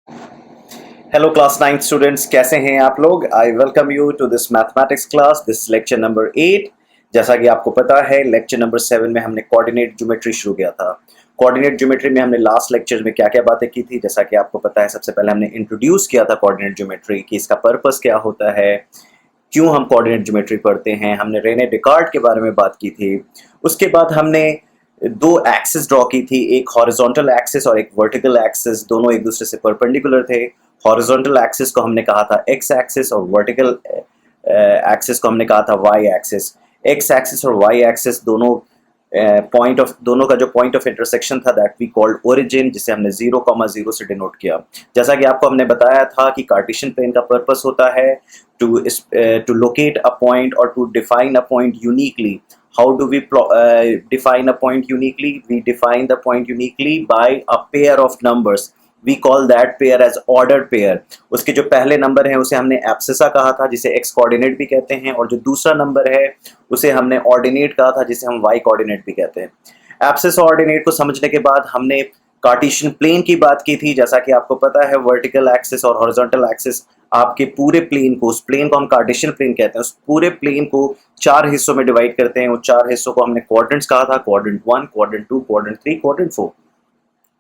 Hello class 9 students, कैसे हैं आप लोग। I welcome you to this mathematics class, this lecture number 8। जैसा कि आपको पता है, लेक्चर नंबर 7 में हमने कोऑर्डिनेट ज्योमेट्री शुरू किया था। कोऑर्डिनेट ज्योमेट्री में हमने लास्ट लेक्चर में क्या क्या बातें की थी, जैसा कि आपको पता है, सबसे पहले हमने इंट्रोड्यूस किया था कोऑर्डिनेट ज्योमेट्री कि इसका पर्पस क्या होता है, क्यों हम कोऑर्डिनेट ज्योमेट्री पढ़ते हैं। हमने रेने डेकार्ट के बारे में बात की थी। उसके बाद हमने दो एक्सिस ड्रॉ की थी, एक हॉरिजॉन्टल एक्सिस और एक वर्टिकल एक्सिस। दोनों एक दूसरे से परपेंडिकुलर थे। हॉरिजॉन्टल एक्सिस को हमने कहा था एक्स एक्सिस और वर्टिकल एक्सिस को हमने कहा था वाई एक्सिस। एक्स एक्सिस और वाई एक्सिस दोनों का जो पॉइंट ऑफ इंटरसेक्शन था, दैट वी कॉल्ड ओरिजिन, जिसे हमने 0,0 से डिनोट किया। जैसा कि आपको हमने बताया था कि कार्टेशियन प्लेन का पर्पस होता है टू लोकेट अ पॉइंट और to define a point uniquely. How do we define a point uniquely? We define the point uniquely by a pair of numbers. We call that pair as ordered pair. उसके जो पहले number है उसे हमने abscissa कहा था, जिसे x coordinate भी कहते हैं, और जो दूसरा नंबर है उसे हमने ऑर्डिनेट कहा था, जिसे हम वाई कोऑर्डिनेट भी कहते हैं। एब्सिस ऑर्डिनेट को समझने के बाद हमने कार्टेशियन प्लेन की बात की थी। जैसा कि आपको पता है, वर्टिकल एक्सिस और हॉरिजॉन्टल एक्सिस आपके पूरे प्लेन को, उस प्लेन को हम कार्टेशियन प्लेन कहते हैं, उस पूरे प्लेन को 4 हिस्सों में डिवाइड करते हैं। वो 4 हिस्सों को हमने क्वाड्रेंट्स कहा था, क्वाड्रेंट 1, क्वाड्रेंट 2, क्वाड्रेंट 3, क्वाड्रेंट 4।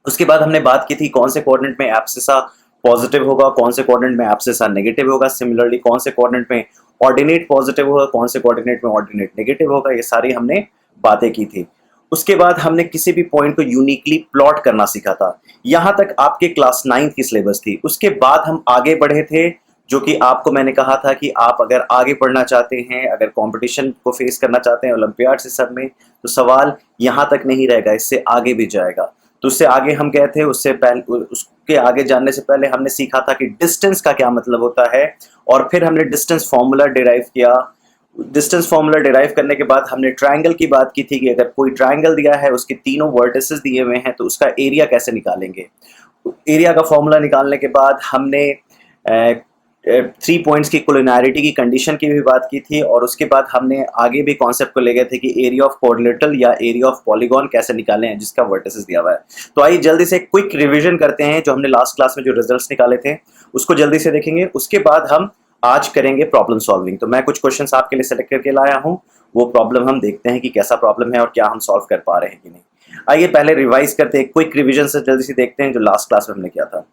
उसके बाद हमने बात की थी कौन से क्वाड्रेंट में एब्सिसा पॉजिटिव होगा, कौन से क्वाड्रेंट में एब्सिसा नेगेटिव होगा। सिमिलरली कौन से क्वाड्रेंट में ऑर्डिनेट पॉजिटिव होगा, कौन से क्वाड्रेंट में ऑर्डिनेट नेगेटिव होगा। ये सारी हमने बातें की थी। उसके बाद हमने किसी भी पॉइंट को यूनिकली प्लॉट करना सीखा था। यहां तक आपके क्लास 9 की सिलेबस थी। उसके बाद हम आगे बढ़े थे, जो कि आपको मैंने कहा था कि आप अगर आगे पढ़ना चाहते हैं, अगर कंपटीशन को फेस करना चाहते हैं ओलंपियाड से सब में, तो सवाल यहां तक नहीं रहेगा, इससे आगे भी जाएगा। तो उससे आगे हम गए थे। उससे पहले, उसके आगे जानने से पहले हमने सीखा था कि डिस्टेंस का क्या मतलब होता है, और फिर हमने डिस्टेंस फॉर्मूला डिराइव किया। डिस्टेंस फॉर्मूला डिराइव करने के बाद हमने ट्रायंगल की बात की थी कि अगर कोई ट्रायंगल दिया है, उसके तीनों वर्टिसेस दिए हुए हैं, तो उसका एरिया कैसे निकालेंगे। एरिया का फॉर्मूला निकालने के बाद हमने 3 पॉइंट्स की कोलिनैरिटी की कंडीशन की भी बात की थी, और उसके बाद हमने आगे भी कॉन्सेप्ट को ले गए थे कि एरिया ऑफ क्वाड्रिलेटरल या एरिया ऑफ पॉलीगॉन कैसे निकालें हैं, जिसका वर्टिसेस दिया हुआ है। तो आइए जल्दी से क्विक रिवीजन करते हैं। जो हमने लास्ट क्लास में जो रिजल्ट्स निकाले थे उसको जल्दी से देखेंगे। उसके बाद हम आज करेंगे प्रॉब्लम सॉल्विंग। तो मैं कुछ क्वेश्चंस आपके लिए सेलेक्ट करके लाया हूं। वो प्रॉब्लम हम देखते हैं कि कैसा प्रॉब्लम है और क्या हम सॉल्व कर पा रहे हैं कि नहीं। आइए पहले रिवाइज करते हैं, क्विक रिवीजन से जल्दी से देखते हैं जो लास्ट क्लास में हमने किया था।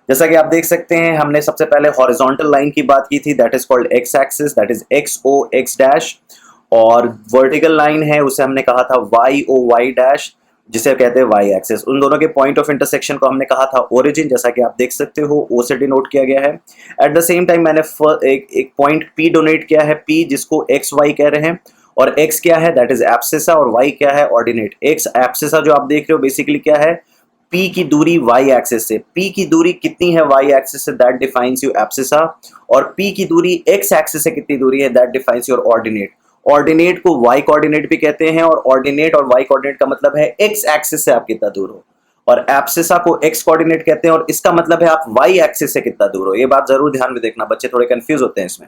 जैसा कि आप देख सकते हैं, हमने सबसे पहले हॉरिजॉन्टल लाइन की बात की थी, that is called X axis, that is X O X dash. और वर्टिकल लाइन है, उसे हमने कहा था वाई ओ वाई डैश, जिसे कहते हैं वाई एक्सिस। उन दोनों के पॉइंट ऑफ इंटरसेक्शन को हमने कहा था ओरिजिन, जैसा कि आप देख सकते हो ओ से डिनोट किया गया है। एट द सेम टाइम मैंने एक पॉइंट पी डोनेट किया है, पी जिसको एक्स वाई कह रहे हैं, और एक्स क्या है, दैट इज एब्सिसा, और वाई क्या है, ऑर्डिनेट। एक्स एब्सिसा जो आप देख रहे हो बेसिकली क्या है, पी की दूरी वाई एक्सिस से। पी की दूरी कितनी है वाई एक्सिस से, दैट डिफाइंस यू एब्सिसा। और पी की दूरी एक्स एक्सिस से कितनी दूरी है, that defines your ordinate. Ordinate को वाई कोऑर्डिनेट भी कहते हैं, और ऑर्डिनेट और वाई कोऑर्डिनेट का मतलब है एक्स एक्सिस से आप कितना दूर हो। और एब्सिसा को एक्स कोऑर्डिनेट कहते हैं, और इसका मतलब है आप वाई एक्सिस से कितना दूर हो। ये बात जरूर ध्यान में देखना, बच्चे थोड़े कंफ्यूज होते हैं इसमें।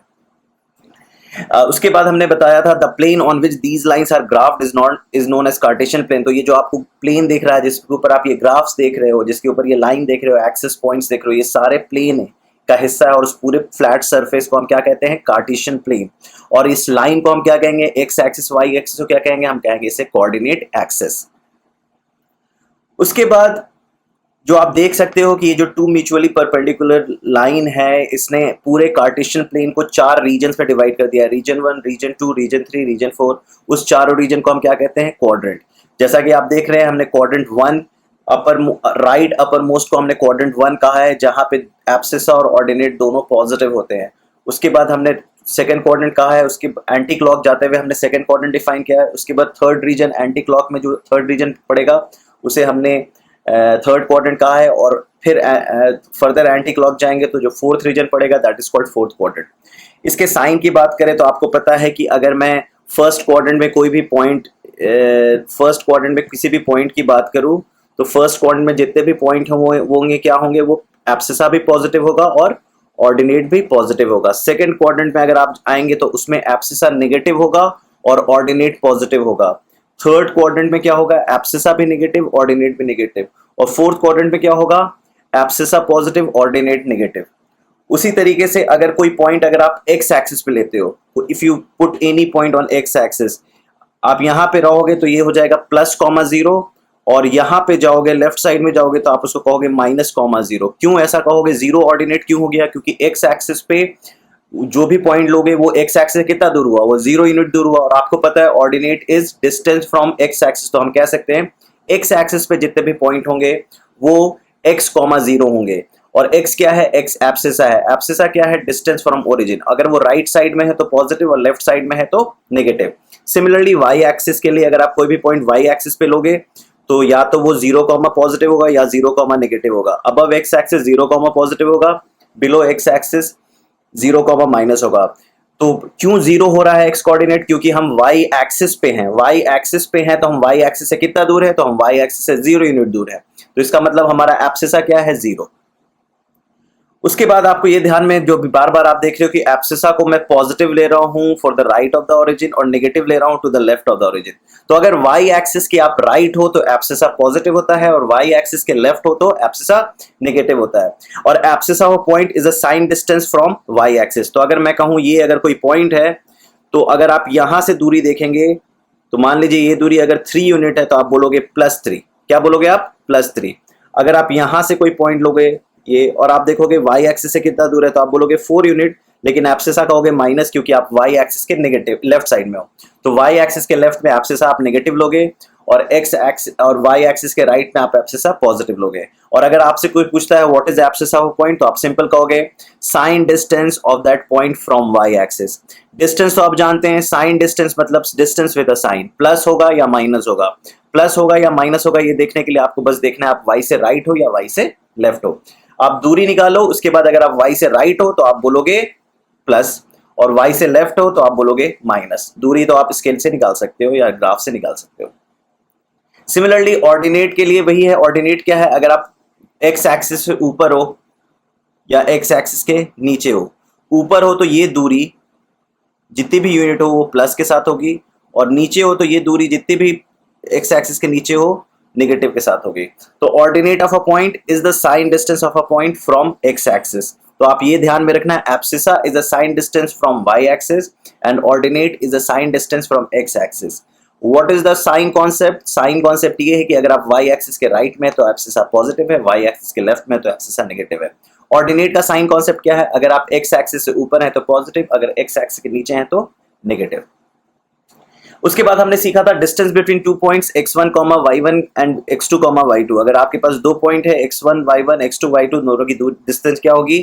उसके बाद हमने बताया था the plane on which these lines are graphed is known as Cartesian plane. तो ये जो आपको प्लेन देख रहा है, जिसके ऊपर आप ये ग्राफ्स देख रहे हो, जिसके ऊपर ये लाइन देख रहे हो, एक्सिस पॉइंट्स देख रहे हो, ये सारे प्लेन है का हिस्सा है, और उस पूरे फ्लैट सरफेस को हम क्या कहते हैं, कार्टेशियन प्लेन। और इस लाइन को हम क्या कहेंगे, एक्स एक्सिस वाई एक्सिस को क्या कहेंगे, हम कहेंगे इसे कोऑर्डिनेट एक्सिस। उसके बाद जो आप देख सकते हो कि ये जो टू म्यूचुअली परपेंडिकुलर लाइन है, इसने पूरे कार्टेशियन प्लेन को 4 रीजन्स में डिवाइड कर दिया है, रीजन 1, रीजन 2, रीजन 3, रीजन 4। उस चारों रीजन को हम क्या कहते हैं, क्वाड्रेंट। जैसा कि आप देख रहे हैं, हमने क्वाड्रेंट 1 राइट अपर मोस्ट को हमने क्वाड्रेंट 1 कहा है, जहां पे एब्सिसा और ऑर्डिनेट दोनों पॉजिटिव होते हैं। उसके बाद हमने सेकंड क्वाड्रेंट कहा है, उसके एंटी क्लॉक जाते हुए हमने सेकंड क्वाड्रेंट डिफाइन किया है। उसके बाद थर्ड रीजन एंटी क्लॉक में जो थर्ड रीजन पड़ेगा उसे हमने थर्ड क्वाड्रेंट कहा है, और फिर फर्दर एंटी क्लॉक जाएंगे तो जो फोर्थ रीजन पड़ेगा that is called fourth quadrant. इसके साइन की बात करें तो आपको पता है कि अगर मैं फर्स्ट क्वाड्रेंट में कोई भी पॉइंट, फर्स्ट क्वाड्रेंट में किसी भी पॉइंट की बात करूं, तो फर्स्ट क्वाड्रेंट में जितने भी पॉइंट होंगे क्या होंगे, वो एब्सिसा भी पॉजिटिव होगा और ऑर्डिनेट भी पॉजिटिव होगा। सेकंड क्वाड्रेंट में अगर आप आएंगे तो उसमें एब्सिसा नेगेटिव होगा और ऑर्डिनेट पॉजिटिव होगा। थर्ड क्वाड्रेंट में क्या होगा, एब्सिसा भी नेगेटिव, ऑर्डिनेट भी नेगेटिव। और फोर्थ क्वाड्रेंट में क्या होगा, एब्सिसा पॉजिटिव, ऑर्डिनेट नेगेटिव। उसी तरीके से अगर कोई पॉइंट अगर आप एक्स एक्सिस पे लेते हो, if you put any point on x axis, आप यहां पे रहोगे तो ये हो जाएगा प्लस कॉमा जीरो, और यहां पे जाओगे लेफ्ट साइड में जाओगे तो आप उसको कहोगे माइनस कॉमा जीरो। क्यों ऐसा कहोगे, जीरो ऑर्डिनेट क्यों हो गया, क्योंकि एक्स एक्सिस पे जो भी पॉइंट लोगे वो एक्स एक्सिस से कितना दूर हुआ, वो 0 यूनिट दूर हुआ, और आपको पता है ordinate is distance from x axis, तो हम कह सकते हैं एक्स एक्सिस पे जितने भी पॉइंट होंगे वो एक्स कॉमा जीरो होंगे। और x क्या है, x एब्सिसा है। एब्सिसा क्या है, डिस्टेंस फ्रॉम ओरिजिन। अगर वो राइट साइड में है तो पॉजिटिव और लेफ्ट साइड में है तो नेगेटिव। सिमिलरली y एक्सिस के लिए अगर आप कोई भी पॉइंट y एक्सिस पे लोगे तो या तो वो 0 कॉमा पॉजिटिव होगा या 0 कॉमा नेगेटिव होगा। Above x axis 0 comma positive होगा, below x axis 0 comma minus होगा। तो क्यों 0 हो रहा है x कोऑर्डिनेट, क्योंकि हम y एक्सिस पे हैं। y एक्सिस पे हैं तो हम y एक्सिस से कितना दूर है, तो हम y एक्सिस से 0 यूनिट दूर है। तो इसका मतलब हमारा एब्सिसा क्या है, 0। उसके बाद आपको ये ध्यान में, जो भी बार बार आप देख रहे हो कि एब्सिसा को मैं पॉजिटिव ले रहा हूं for the right of the origin और नेगेटिव ले रहा हूं to the left of the origin. तो अगर y एक्सिस की आप राइट हो तो एब्सिसा पॉजिटिव होता है, और y एक्सिस के लेफ्ट हो तो एब्सिसा नेगेटिव होता है। और abscissa of point is a sign distance from y axis. तो अगर मैं कहूं ये अगर कोई पॉइंट है, तो अगर आप यहां से दूरी देखेंगे तो मान लीजिए ये दूरी अगर 3 यूनिट है तो आप बोलोगे +3। क्या बोलोगे आप, +3। अगर आप यहां से कोई पॉइंट लोगे ये, और आप देखोगे y एक्सिस से कितना दूर है तो आप बोलोगे 4 यूनिट, लेकिन एब्सिसा कहोगे माइनस, क्योंकि आप y एक्सिस के नेगेटिव लेफ्ट साइड में हो। तो y एक्सिस के लेफ्ट में एब्सिसा आप नेगेटिव लोगे, और x एक्सिस और y एक्सिस के राइट में आप एब्सिसा पॉजिटिव लोगे। और अगर आपसे कोई पूछता है what is abscissa of point, तो आप सिंपल कहोगे sign distance of that point from y axis. Distance तो आप जानते हैं, साइन डिस्टेंस मतलब distance with a sign, plus होगा या माइनस होगा। प्लस होगा या माइनस होगा ये देखने के लिए आपको बस देखना है आप y से राइट हो या y से लेफ्ट हो। आप दूरी निकालो, उसके बाद अगर आप y से राइट हो तो आप बोलोगे प्लस, और y से लेफ्ट हो तो आप बोलोगे माइनस। दूरी तो आप स्केल से निकाल सकते हो या ग्राफ से निकाल सकते हो। सिमिलरली ऑर्डिनेट के लिए वही है। ऑर्डिनेट क्या है, अगर आप x एक्सिस से ऊपर हो या x एक्सिस के नीचे हो। ऊपर हो तो ये दूरी जितनी भी यूनिट हो वो प्लस के साथ होगी, और नीचे हो तो ये दूरी जितनी भी x एक्सिस के नीचे हो नेगेटिव के साथ होगी। तो ordinate of a point is the sign distance of a point from x axis. तो आप ये ध्यान में रखना है, abscissa is a sign distance from y axis and ordinate is a sign distance from x axis. What is the sign concept, sign concept ये है कि अगर आप y एक्सिस के राइट में तो एब्सिसा पॉजिटिव है, y एक्सिस के लेफ्ट में तो एब्सिसा नेगेटिव है। ऑर्डिनेट का साइन कॉन्सेप्ट क्या है, अगर आप x एक्सिस से ऊपर है तो पॉजिटिव, अगर x एक्सिस के नीचे है तो नेगेटिव। उसके बाद हमने सीखा था distance between two points x1, y1 and x2, y2। अगर आपके पास दो पॉइंट है x1, y1, x2, y2, दोनों की डिस्टेंस क्या होगी,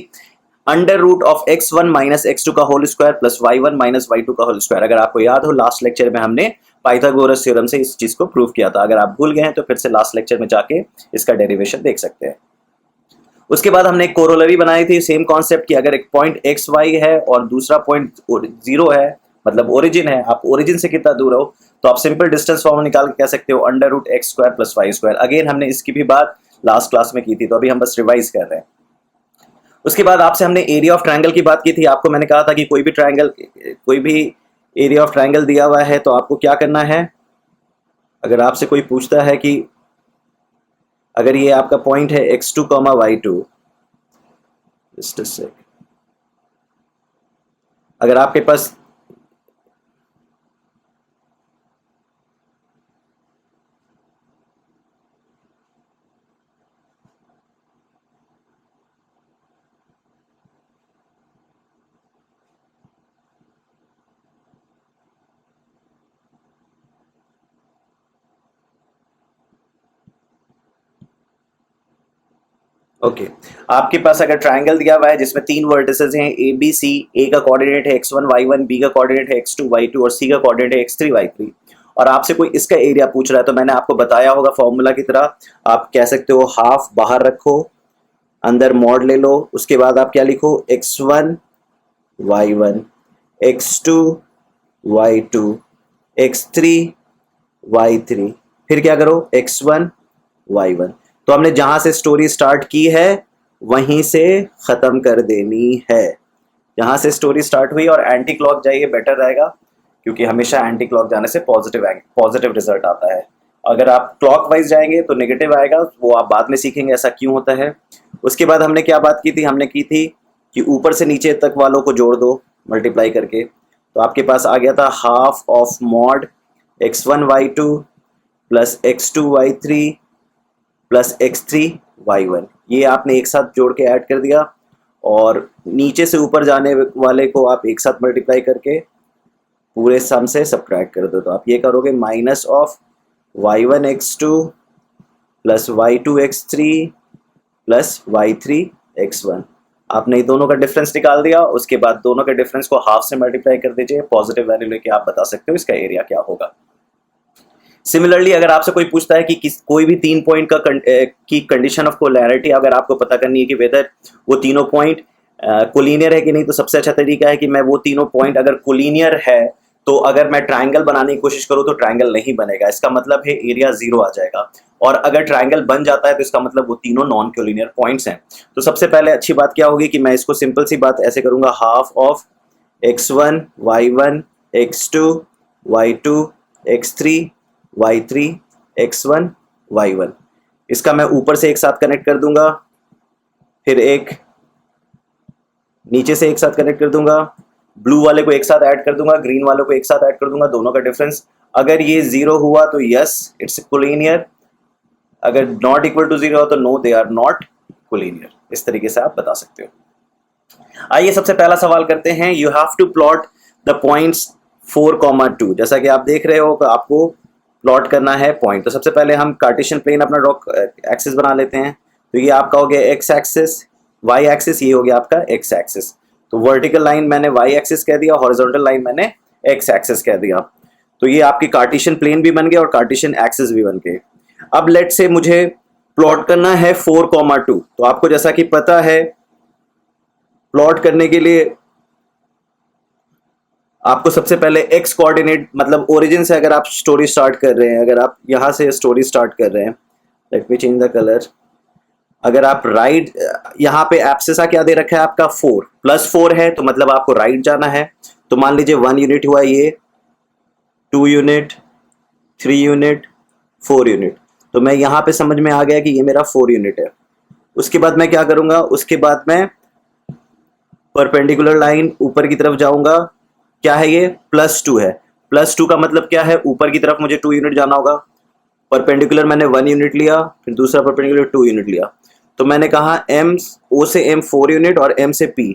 under root of x1 minus x2 का whole square plus y1 minus y2 का होल स्क्वायर। अगर आपको याद हो लास्ट लेक्चर में हमने पाइथागोरस थ्योरम से इस चीज को प्रूव किया था। अगर आप भूल गए हैं तो फिर से लास्ट लेक्चर में जाके इसका डेरिवेशन देख सकते हैं। उसके बाद हमने एक कोरोलरी बनाई थी, सेम कॉन्सेप्ट की अगर एक पॉइंट एक्स वाई है और दूसरा पॉइंट 0 है, मतलब ओरिजिन है, आप ओरिजिन से कितना दूर हो, तो आप सिंपल डिस्टेंस फॉर्म निकाल के कह सकते हो under root x square plus y square. Again हमने इसकी भी बात लास्ट क्लास में की थी, तो अभी हम बस रिवाइज कर रहे हैं। उसके बाद आपसे हमने एरिया ऑफ ट्रायंगल की बात की थी। आपको मैंने कहा था कि कोई भी एरिया ऑफ ट्रायंगल दिया हुआ है तो आपको क्या करना है, अगर आपसे कोई पूछता है कि अगर ये आपका पॉइंट है x2, y2, जस्ट अ सेक, अगर आपके पास आपके पास अगर ट्रायंगल दिया हुआ है जिसमें 3 वर्टिसेस हैं ए बी सी, ए का कोऑर्डिनेट है x1 y1, बी का कोऑर्डिनेट है x2 y2 और सी का कोऑर्डिनेट है x3 y3, और आपसे कोई इसका एरिया पूछ रहा है, तो मैंने आपको बताया होगा फॉर्मूला की तरह, आप कह सकते हो हाफ बाहर रखो, अंदर मॉड ले लो, उसके बाद आप क्या लिखो x1 y1, x2 y2, x3 y3, फिर क्या करो x1 y1। तो हमने जहां से स्टोरी स्टार्ट की है वहीं से खत्म कर देनी है। जहां से स्टोरी स्टार्ट हुई और एंटी क्लॉक जाइए बेटर रहेगा, क्योंकि हमेशा एंटी क्लॉक जाने से पॉजिटिव रिजल्ट आता है। अगर आप क्लॉक वाइज जाएंगे तो नेगेटिव आएगा, वो आप बाद में सीखेंगे ऐसा क्यों होता है। उसके बाद हमने क्या बात की थी, हमने की थी कि ऊपर से नीचे तक वालों को जोड़ दो मल्टीप्लाई करके, तो आपके पास आ गया था half of mod x1y2 plus x2y3 plus x3y1। ये आपने एक साथ जोड़ के ऐड कर दिया और नीचे से ऊपर जाने वाले को आप एक साथ मल्टीप्लाई करके पूरे सम से सब्ट्रैक्ट कर दो। तो आप ये करोगे minus of y1x2 plus y2x3 plus y3x1। आपने दोनों का डिफरेंस निकाल दिया, उसके बाद दोनों के डिफरेंस को हाफ से मल्टीप्लाई कर दीजिए, पॉजिटिव वैल्यू लेके आप बता सकते हो इसका एरिया क्या होगा। सिमिलरली अगर आपसे कोई पूछता है कि कोई भी 3 पॉइंट की कंडीशन ऑफ कोलैरिटी अगर आपको पता करनी है कि वेदर वो तीनों पॉइंट कोलिनियर है कि नहीं, तो सबसे अच्छा तरीका है कि मैं वो तीनों पॉइंट अगर कोलिनियर है तो अगर मैं ट्रायंगल बनाने की कोशिश करूं तो ट्रायंगल नहीं बनेगा, इसका मतलब है एरिया 0 आ जाएगा। और अगर ट्रायंगल बन जाता है तो इसका मतलब वो तीनों नॉन कोलिनियर पॉइंट्स हैं। तो सबसे पहले अच्छी बात क्या होगी कि मैं इसको सिंपल सी बात ऐसे करूंगा, half of x1 y1 x2 y2 x3 y3 x1 y1। इसका मैं ऊपर से एक साथ कनेक्ट कर दूंगा, फिर एक नीचे से एक साथ कनेक्ट कर दूंगा, ब्लू वाले को एक साथ ऐड कर दूंगा, ग्रीन वाले को एक साथ ऐड कर दूंगा, दोनों का डिफरेंस अगर ये 0 हुआ तो यस इट्स कोलिनियर, अगर नॉट इक्वल टू 0 हो तो no they are not collinear. इस तरीके से आप बता सकते हो। आइए सबसे पहला सवाल करते हैं, you have to plot the points 4,2। जैसा कि आप देख रहे हो आपको प्लॉट करना है पॉइंट। तो सबसे पहले हम कार्टेशियन प्लेन अपना ड्रॉ एक्सिस बना लेते हैं। तो ये आपका हो गया एक्स एक्सिस, वाई एक्सिस ये हो गया आपका एक्स एक्सिस। तो वर्टिकल लाइन मैंने वाई एक्सिस कह दिया, हॉरिजॉन्टल लाइन मैंने एक्स एक्सिस कह दिया। तो ये आपकी कार्टेशियन प्लेन भी बन गया और कार्टेशियन एक्सिस भी बन गए। अब लेट से मुझे प्लॉट करना है 4,2। तो आपको जैसा कि पता है प्लॉट करने के लिए आपको सबसे पहले एक्स कोऑर्डिनेट मतलब ओरिजिन से अगर आप स्टोरी स्टार्ट कर रहे हैं, अगर आप यहां से स्टोरी स्टार्ट कर रहे हैं, let me change the colour. अगर आप राइट यहाँ पे एब्सिसा क्या दे रखा है आपका 4 प्लस 4 है, तो मतलब आपको राइट जाना है। तो मान लीजिए 1 यूनिट हुआ, ये 2 यूनिट 3 यूनिट 4 यूनिट। तो मैं यहाँ पे समझ में आ गया कि ये मेरा 4 यूनिट है। उसके बाद मैं क्या करूंगा, उसके बाद मैं परपेंडिकुलर लाइन ऊपर की तरफ जाऊंगा। क्या है ये +2 है, +2 का मतलब क्या है, ऊपर की तरफ मुझे 2 यूनिट जाना होगा। परपेंडिकुलर मैंने 1 यूनिट लिया, फिर दूसरा परपेंडिकुलर 2 यूनिट लिया। तो मैंने कहा M O से M 4 यूनिट और M से P।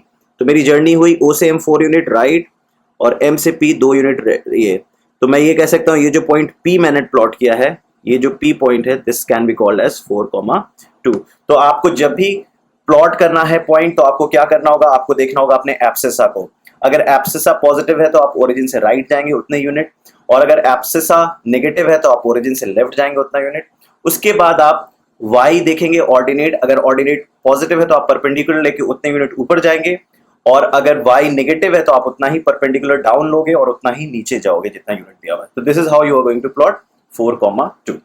तो मेरी जर्नी हुई O से M 4 यूनिट राइट और M से P 2 यूनिट ये। तो मैं ये कह सकता हूँ ये जो पॉइंट P मैंने प्लॉट किया है, ये जो P पॉइंट है, this can be called as 4,2। तो आपको जब भी प्लॉट करना है पॉइंट तो आपको क्या करना होगा, आपको देखना होगा अपने एब्सिसा को। अगर एब्सिसा पॉजिटिव है तो आप ओरिजिन से राइट जाएंगे उतने यूनिट, और अगर एब्सिसा नेगेटिव है तो आप ओरिजिन से लेफ्ट जाएंगे उतना यूनिट। उसके बाद आप y देखेंगे ऑर्डिनेट, अगर ऑर्डिनेट पॉजिटिव है तो आप परपेंडिकुलर लेके उतने यूनिट ऊपर जाएंगे, और अगर y नेगेटिव है तो आप उतना ही परपेंडिकुलर डाउन लोगे और उतना ही नीचे जाओगे जितना यूनिट दिया हुआ है। तो this is how you are going to plot 4,2।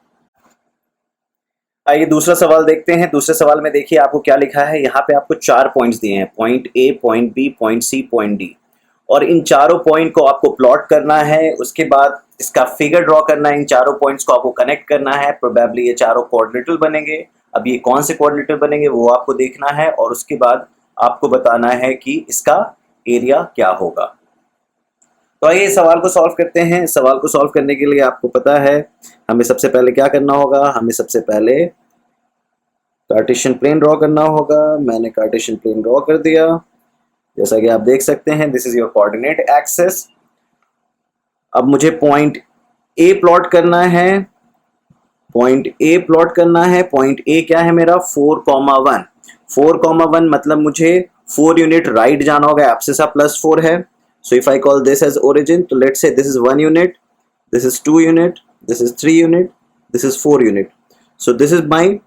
आइए दूसरा सवाल देखते हैं। दूसरे सवाल में देखिए आपको क्या लिखा है, यहाँ पे आपको 4 पॉइंट्स दिए हैं, point A, point B, point C, point D, और इन चारों पॉइंट को आपको प्लॉट करना है। उसके बाद इसका फिगर ड्रॉ करना है, इन चारों पॉइंट्स को आपको कनेक्ट करना है। प्रोबेबली ये चारों कोऑर्डिनेटर बनेंगे। अब ये कौन से कोऑर्डिनेटर बनेंगे वो आपको देखना है, और उसके बाद आपको बताना है कि इसका एरिया क्या होगा। तो आइए इस सवाल को सॉल्व करते हैं। इस सवाल को सॉल्व करने के लिए आपको पता है हमें सबसे पहले क्या करना होगा, हमें सबसे पहले कार्टेशियन प्लेन ड्रॉ करना होगा। मैंने कार्टेशियन प्लेन ड्रॉ कर दिया, जैसा कि आप देख सकते हैं this is your coordinate axis. अब मुझे पॉइंट ए प्लॉट करना है, पॉइंट ए प्लॉट करना है। पॉइंट ए क्या है मेरा 4,1। 4,1 मतलब मुझे 4 यूनिट राइट जाना होगा, एब्सिसा +4 है। So if I call this as origin, तो let's say this is 1 unit, this is 2 unit, this is 3 unit, this is 4 unit. So this is my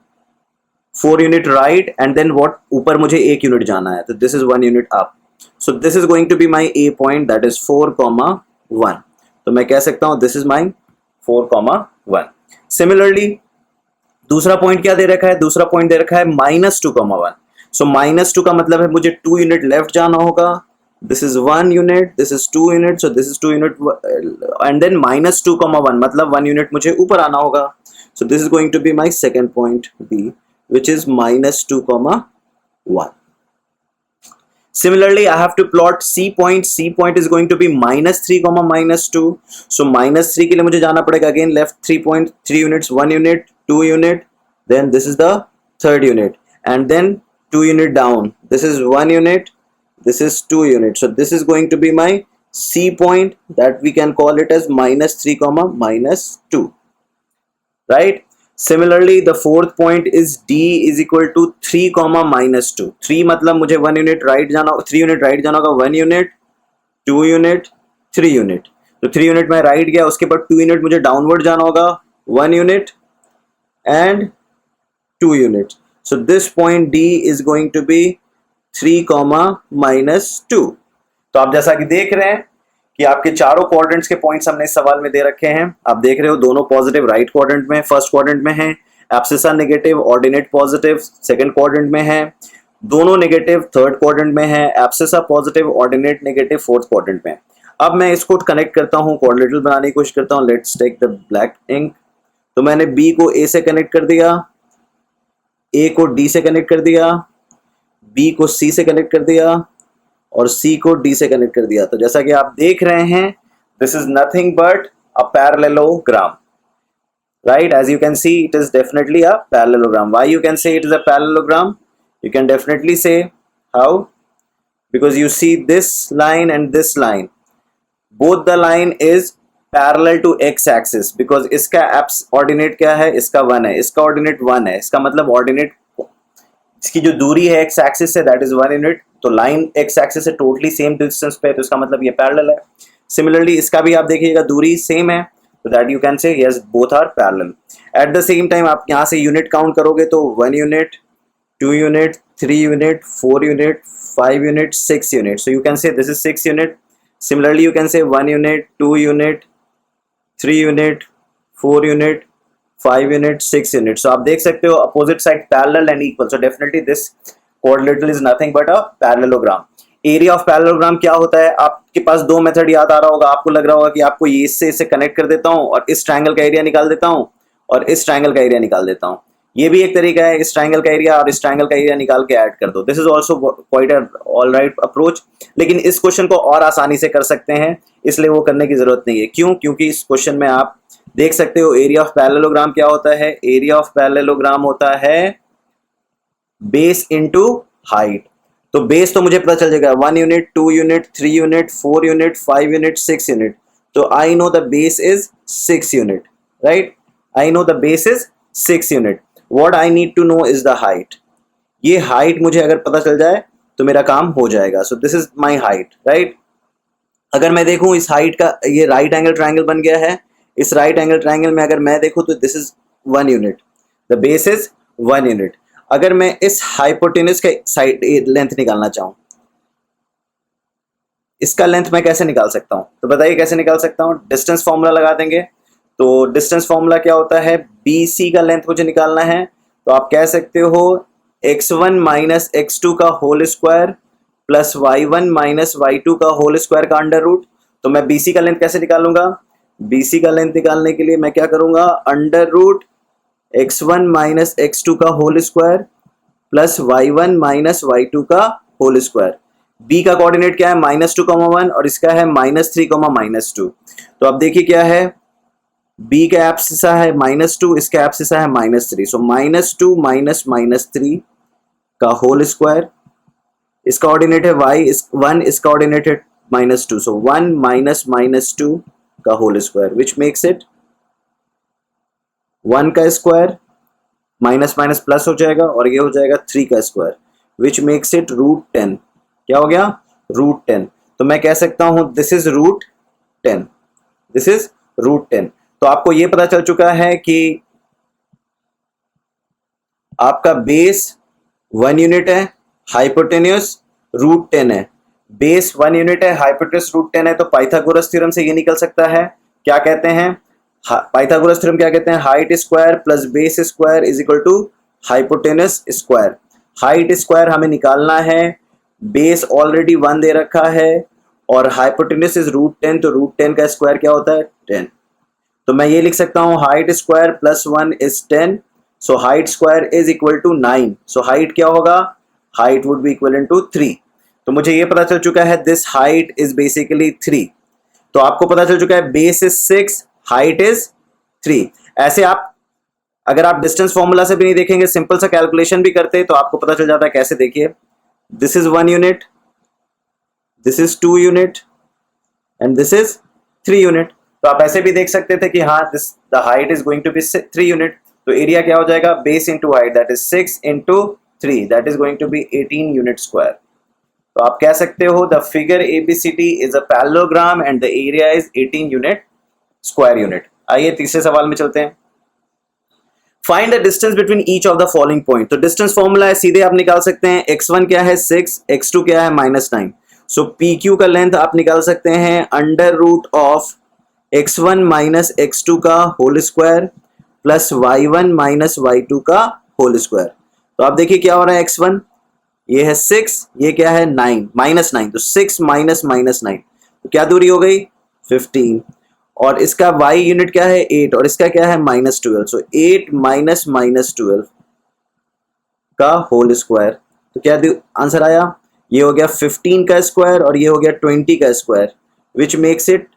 4 unit right, and then what, ऊपर मुझे 1 unit जाना है, तो this is 1 unit up. So this is going to be my A point, that is 4,1। तो मैं कह सकता हूं दिस इज माई 4,1। सिमिलरली दूसरा पॉइंट क्या दे रखा है, दूसरा पॉइंट दे रखा है -2,1। सो -2 का मतलब है मुझे 2 यूनिट लेफ्ट जाना होगा। This is 1 unit, this is 2 unit, so this is 2 unit, and then -2,1 मतलब 1 यूनिट मुझे ऊपर आना होगा। So this is going to be my second point B, which is -2,1। 1. Similarly, I have to plot C point. C point is going to be -3, -2. So -3 के लिए मुझे जाना पड़ेगा again left 3 units, 1 unit, 2 unit. Then this is the third unit, and then 2 unit down. This is 1 unit. This is 2 units. So this is going to be my C point, that we can call it as -3, -2. Right? Similarly, the fourth point is D is equal to 3, -2. 3 मतलब मुझे 1 unit right जाना, 3 unit right जाना होगा, 1 unit, 2 unit, 3 unit. तो 3 unit में right गया, उसके बाद 2 unit मुझे downward जाना होगा, 1 unit and 2 unit. So this point D is going to be 3, -2. तो आप जैसा कि देख रहे हैं कि आपके चारों क्वाड्रेंट्स के पॉइंट्स हमने इस सवाल में दे रखे हैं. आप देख रहे हो दोनों पॉजिटिव राइट क्वाड्रेंट में, फर्स्ट क्वाड्रेंट में है. Abscissa negative, ordinate positive second quadrant में है. दोनों नेगेटिव थर्ड क्वाड्रेंट में है. Abscissa positive, ordinate negative fourth quadrant में. अब मैं इसको कनेक्ट करता हूं, क्वाड्रिलेटरल बनाने की कोशिश करता हूं. Let's take the black ink. तो मैंने बी को ए से कनेक्ट कर दिया, ए को डी से कनेक्ट कर दिया, बी को सी से कनेक्ट कर दिया और C को D से कनेक्ट कर दिया. तो जैसा कि आप देख रहे हैं, this is nothing but a parallelogram. Right, as you can see, it is definitely a parallelogram. Why you can say it is a parallelogram? You can definitely say how, because you see this line and this line, both the line is parallel to x axis, because इसका ordinate क्या है, इसका 1 है, इसका ordinate 1 है. इसका मतलब ordinate, इसकी जो दूरी है x एक्सिस से, दैट इज 1 यूनिट. तो लाइन x एक्सिस से टोटली सेम डिस्टेंस पे है, तो इसका मतलब ये पैरेलल है. सिमिलरली इसका भी आप देखिएगा दूरी सेम है, तो that you can say yes both are parallel. At the same time आप यहाँ से यूनिट काउंट करोगे तो 1 unit, 2 unit, 3 unit, 4 unit, 5 unit, 6 unit. So you can say this is 6 unit. Similarly you can say 1 unit, 2 unit, 3 unit, 4 unit, 5 unit, 6 unit. सो आप देख सकते हो opposite side parallel and equal. So definitely this quadrilateral is nothing but a parallelogram. Area of parallelogram क्या होता है? आपके पास दो मेथड याद आ रहा होगा. आपको लग रहा होगा कि आपको ये इससे इसे कनेक्ट कर देता हूं और इस ट्रायंगल का एरिया निकाल देता हूं और इस ट्रायंगल का एरिया निकाल देता हूं. ये भी एक तरीका है, इस ट्रायंगल का एरिया और इस ट्रायंगल का एरिया निकाल के ऐड कर दो. This is also quite all right approach. लेकिन इस क्वेश्चन को और आसानी से कर सकते हैं, इसलिए वो करने की जरूरत नहीं है. क्यों? क्योंकि इस क्वेश्चन में आप देख सकते हो एरिया ऑफ पैरेललोग्राम क्या होता है. एरिया ऑफ पैरेललोग्राम होता है बेस इनटू हाइट. तो बेस तो मुझे पता चल जाएगा 1 unit, 2 unit, 3 unit, 4 unit, 5 unit, 6 unit. तो I know the base is 6 unit. Right, I know the base is 6 unit. What I need to know is the height. ये height मुझे अगर पता चल जाए तो मेरा काम हो जाएगा. सो this is my height. Right, अगर मैं देखूं इस हाइट का, ये राइट एंगल ट्रायंगल बन गया है. इस राइट एंगल ट्रायंगल में अगर मैं देखूं तो this is 1 unit, the base is 1 unit. अगर मैं इस हाइपोटेन्यूज के साइड लेंथ निकालना चाहूं, इसका लेंथ मैं कैसे निकाल सकता हूं? तो बताइए कैसे निकाल सकता हूं. डिस्टेंस फॉर्मूला लगा देंगे. तो डिस्टेंस फॉर्मूला क्या होता है? BC का लेंथ मुझे निकालना है. तो आप कह सकते हो x1 माइनस x2 का whole square plus y1 minus y2 का होल स्क्वायर का अंडर रूट. तो मैं BC का लेंथ कैसे निकालूंगा? BC का लेंथ निकालने के लिए मैं क्या करूंगा? Under root x1 minus x2 का whole square plus y1 minus y2 का होल स्क्वायर. B का कोऑर्डिनेट क्या है? -2, -1 और इसका है -3, -2. तो अब देखिए क्या है, B का एब्सिसा है -2, इसका एब्सिसा है -3. सो -2 माइनस -3 का होल स्क्वायर. इसका ऑर्डिनेट है y1, इसका ऑर्डिनेट है -2. सो 1 माइनस -2 का whole square, which makes it 1 का स्क्वायर, माइनस माइनस प्लस हो जाएगा और ये हो जाएगा 3 का स्क्वायर, विच मेक्स इट √10. क्या हो गया? √10. तो मैं कह सकता हूं दिस इज √10, दिस इज √10. तो आपको ये पता चल चुका है कि आपका बेस 1 यूनिट है, हाइपोटेन्यूस √10 है. बेस 1 यूनिट है, हाइपोटेन्यूस √10 है. तो पाइथागोरस थ्योरम से ये निकल सकता है. क्या कहते हैं? पाइथागोरस थ्योरम क्या कहते हैं? Height square plus base square is equal to hypotenuse square. Height square हमें निकालना है, बेस ऑलरेडी 1 दे रखा है और हाइपोटेनस इज √10. तो √10 का स्क्वायर क्या होता है? 10. तो मैं ये लिख सकता हूं height square plus 1 is 10. So height square is equal to 9. So height क्या होगा? Height would be equal to 3। तो मुझे ये पता चल चुका है दिस हाइट इज बेसिकली 3। तो आपको पता चल चुका है बेस इज 6, हाइट इज 3। ऐसे आप अगर आप डिस्टेंस फॉर्मूला से भी नहीं देखेंगे, सिंपल सा कैलकुलेशन भी करते तो आपको पता चल जाता है। कैसे? देखिए, this is 1 unit, this is 2 unit and this is 3 unit. तो आप ऐसे भी देख सकते थे कि हाँ this the height is going to be 3 unit. तो एरिया क्या हो जाएगा? Base into height, that is 6 into 3, that is going to be 18 unit square. तो आप कह सकते हो the figure ABCD is a parallelogram and the area is 18 unit square unit. आइए तीसरे सवाल में चलते हैं। Find the distance between each of the following point. तो डिस्टेंस फॉर्मूला है, सीधे आप निकाल सकते हैं। x1 क्या है? 6, x2 क्या है? -9। सो PQ का लेंथ आप निकाल सकते हैं under root of x1 minus x2 का whole square plus y1 minus y2 का होल स्क्वायर। तो आप देखिए क्या हो रहा है। x1 ये है 6, ये क्या है? 9, -9। तो 6 माइनस -9, तो क्या दूरी हो गई? 15। और इसका y यूनिट क्या है? 8, और इसका क्या है? -12। सो 8 माइनस -12 का होल स्क्वायर। तो क्या आंसर आया? ये हो गया 15 का स्क्वायर और ये हो गया 20 का square, which makes it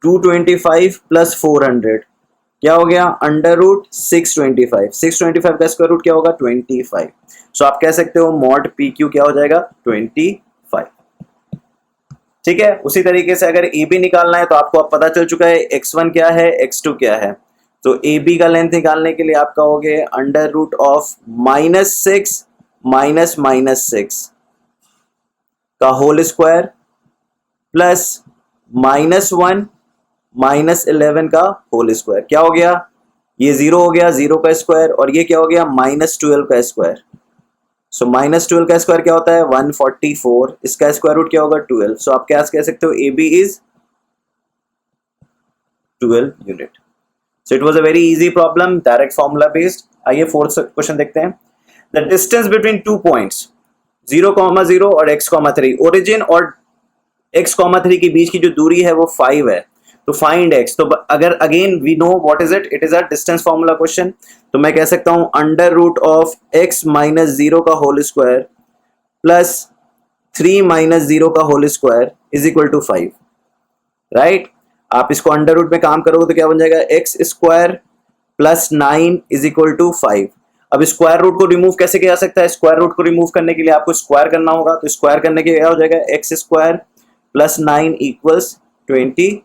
225 plus 400। क्या हो गया? Under root 625। 625 का स्क्वायर रूट क्या होगा? 25। सो आप कह सकते हो मॉड PQ क्या हो जाएगा? 25। ठीक है। उसी तरीके से अगर AB निकालना है तो आपको अब पता चल चुका है x1 क्या है, x2 क्या है। तो AB का लेंथ निकालने के लिए आप कहोगे अंडर रूट ऑफ -6 माइनस -6 का होल स्क्वायर प्लस -1 माइनस 11 का होल स्क्वायर। क्या हो गया? ये 0 हो गया, 0 का स्क्वायर, और ये क्या हो गया? -12 का स्क्वायर। सो -12 का स्क्वायर क्या होता है? 144। इसका स्क्वायर रूट क्या होगा? 12। सो आप क्या कह सकते हो? AB is 12 unit. So it was a very easy problem, direct formula based. आइए फोर्थ क्वेश्चन देखते हैं। द डिस्टेंस बिटवीन 2 पॉइंट्स 0,0 और x,3, ओरिजिन और x,3 के बीच की जो दूरी है वो 5 है। तो फाइंड x। तो अगर again we know what is it is a distance formula question. तो मैं कह सकता हूं under root of x minus 0 का होल स्क्वायर प्लस 3 माइनस 0 का whole square is equal to 5। Right? आप इसको अंडर रूट में काम करोगे तो क्या बन जाएगा? X square plus 9 is equal to 5। अब स्क्वायर रूट को रिमूव कैसे किया जा सकता है? स्क्वायर रूट को रिमूव करने के लिए आपको स्क्वायर करना होगा। तो स्क्वायर करने के क्या हो जाएगा? X square plus 9 equals 25।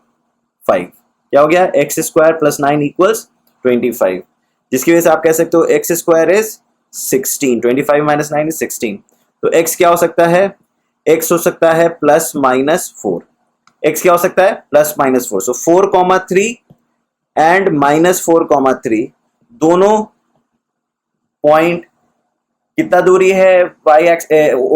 क्या हो गया? एक्स स्क्वायर प्लस 9 इक्वल्स 25, जिसकी वजह से आप कह सकते हो x square is 16। 25 minus 9 is 16। तो एक्स क्या हो सकता है? एक्स हो सकता है प्लस -4। एक्स क्या हो सकता है? +-4। सो 4,3 एंड -4,3 दोनों पॉइंट कितना दूरी है? वाई एक्स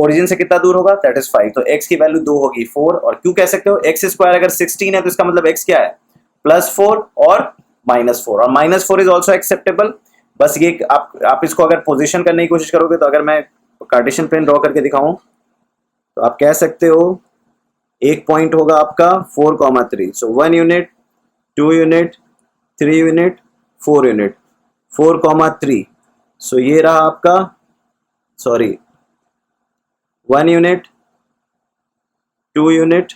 ओरिजिन से कितना दूर होगा? That is 5। तो x की वैल्यू 2 होगी 4। और क्यों कह सकते हो? एक्स स्क्वायर अगर 16 है तो इसका मतलब x क्या है? +4 और -4, और -4 इज ऑल्सो एक्सेप्टेबल। बस ये आप इसको अगर पोजिशन करने की कोशिश करोगे, तो अगर मैं कार्टेशियन प्लेन ड्रॉ करके दिखाऊं तो आप कह सकते हो एक पॉइंट होगा आपका 4,3। सो 1 यूनिट, 2 यूनिट, 3 यूनिट, 4 यूनिट, 4,3। सो ये रहा आपका, sorry, 1 unit, 2 unit,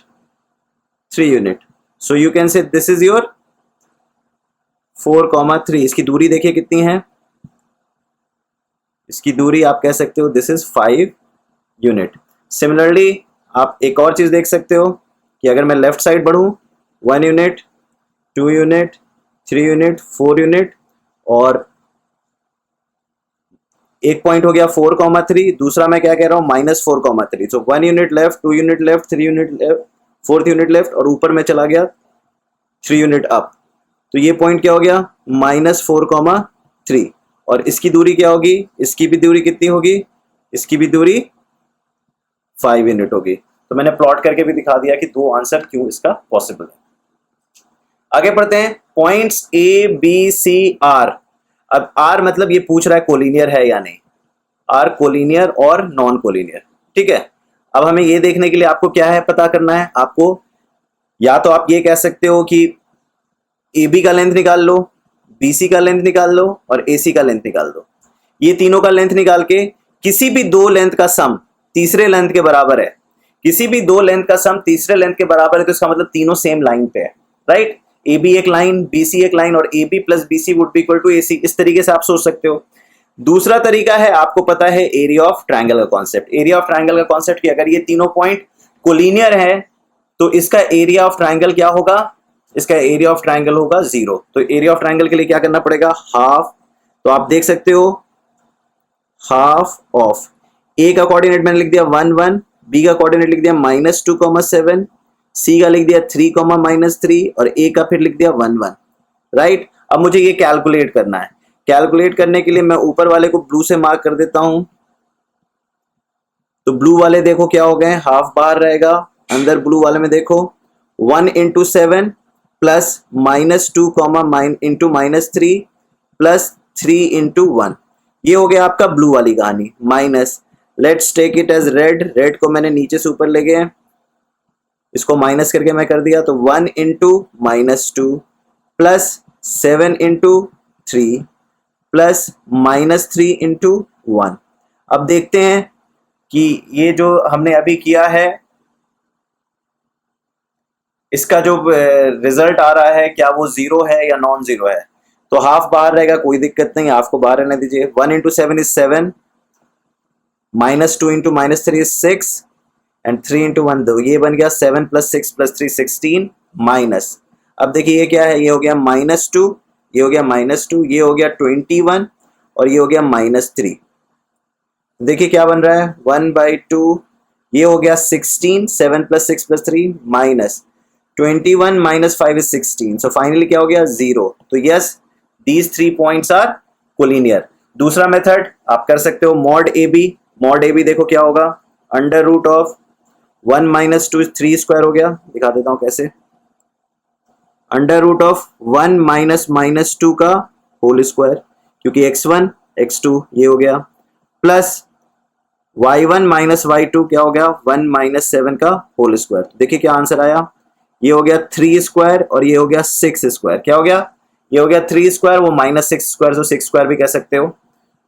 3 unit. So you can say this is your 4,3। इसकी दूरी देखिए कितनी है? इसकी दूरी आप कह सकते हो दिस इज 5 यूनिट। सिमिलरली आप एक और चीज देख सकते हो कि अगर मैं लेफ्ट साइड बढ़ूं, 1 यूनिट, 2 यूनिट, 3 यूनिट, 4 यूनिट, और एक पॉइंट हो गया 4,3। दूसरा मैं क्या कह रहा हूं? -4,3। सो 1 unit left, 2 unit left, 3 unit left, 4th unit left, और ऊपर में चला गया 3 यूनिट अप। तो ये पॉइंट क्या हो गया? -4,3। और इसकी दूरी क्या होगी? इसकी भी दूरी कितनी होगी? इसकी भी दूरी 5 यूनिट होगी। तो मैंने प्लॉट करके भी दिखा दिया कि दो आंसर क्यों इसका पॉसिबल है। आगे बढ़ते हैं। Points A, B, C, R। अब R मतलब ये पूछ रहा है कोलिनियर है या नहीं। R कोलिनियर और नॉन कोलिनियर। ठीक है। अब हमें ये देखने के लिए आपको क्या है पता करना है। आपको या तो आप ये कह सकते हो कि AB का लेंथ निकाल लो, BC का लेंथ निकाल लो और AC का लेंथ निकाल दो। ये तीनों का लेंथ निकाल के किसी भी दो लेंथ का सम तीसरे लेंथ के बराबर है, किसी भी दो लेंथ का सम तीसरे लेंथ के बराबर है, तो इसका मतलब तीनों सेम लाइन पे है, राइट। ए बी एक लाइन, बी सी एक लाइन, और A B plus B C would be equal to A C. इस तरीके से आप सोच सकते हो। दूसरा तरीका है, आपको पता है एरिया ऑफ ट्रायंगल का कॉन्सेप्ट। एरिया ऑफ ट्रायंगल का कॉन्सेप्ट कि अगर ये तीनों पॉइंट कोलिनियर है तो इसका एरिया ऑफ ट्रायंगल क्या होगा, इसका एरिया ऑफ ट्रायंगल होगा 0। तो एरिया ऑफ ट्रायंगल के लिए क्या करना पड़ेगा, हाफ। तो आप देख सकते हो हाफ ऑफ ए का कोऑर्डिनेट मैंने लिख दिया 1 1, बी का कोऑर्डिनेट लिख दिया -2,7, सी का लिख दिया 3, -3, और ए का फिर लिख दिया 1 1, राइट। अब मुझे ये कैलकुलेट करना है। कैलकुलेट करने के लिए मैं ऊपर वाले को ब्लू से मार्क कर देता हूं। तो ब्लू वाले देखो क्या हो गए, हाफ बाहर रहेगा, अंदर ब्लू वाले में देखो 1 × 7 प्लस -2, इंटू -3 प्लस 3 × 1। ये हो गया आपका ब्लू वाली कहानी। Minus, let's take it as red. Red को मैंने नीचे से ऊपर ले गए, इसको माइनस करके मैं कर दिया। तो 1 × -2 प्लस 7 × 3 प्लस -3 × 1। अब देखते हैं कि ये जो हमने अभी किया है इसका जो रिजल्ट आ रहा है क्या वो 0 है या नॉन 0 है। तो हाफ बाहर रहेगा, कोई दिक्कत नहीं, हाफ को बाहर रहने दीजिए। 1 × 7 इज 7, -2 × -3 इज 6, एंड 3 × 1 दो, ये बन गया 7 + 6 + 3 16 माइनस। अब देखिए ये क्या है, ये हो गया -2, ये हो गया -2, ये हो गया 21, और ये हो गया -3। देखिए क्या बन रहा है 1/2, ये हो गया 16, 7 + 6 + 3 माइनस 21 - 5 is 16। सो फाइनली क्या हो गया 0। तो yes, these 3 points are collinear. दूसरा मेथड आप कर सकते हो mod A B. Mod A B देखो क्या होगा, √1 - 2 3 स्क्वायर हो गया। दिखा देता हूं कैसे, √1 - -2 का होल स्क्वायर, क्योंकि x1 x2 ये हो गया, प्लस y1 - y2 क्या हो गया 1 - 7 का होल स्क्वायर। देखिए क्या आंसर आया, ये हो गया 3 स्क्वायर और ये हो गया 6 स्क्वायर। क्या हो गया, ये हो गया 3 स्क्वायर, वो -6 स्क्वायर, तो 6 स्क्वायर भी कह सकते हो।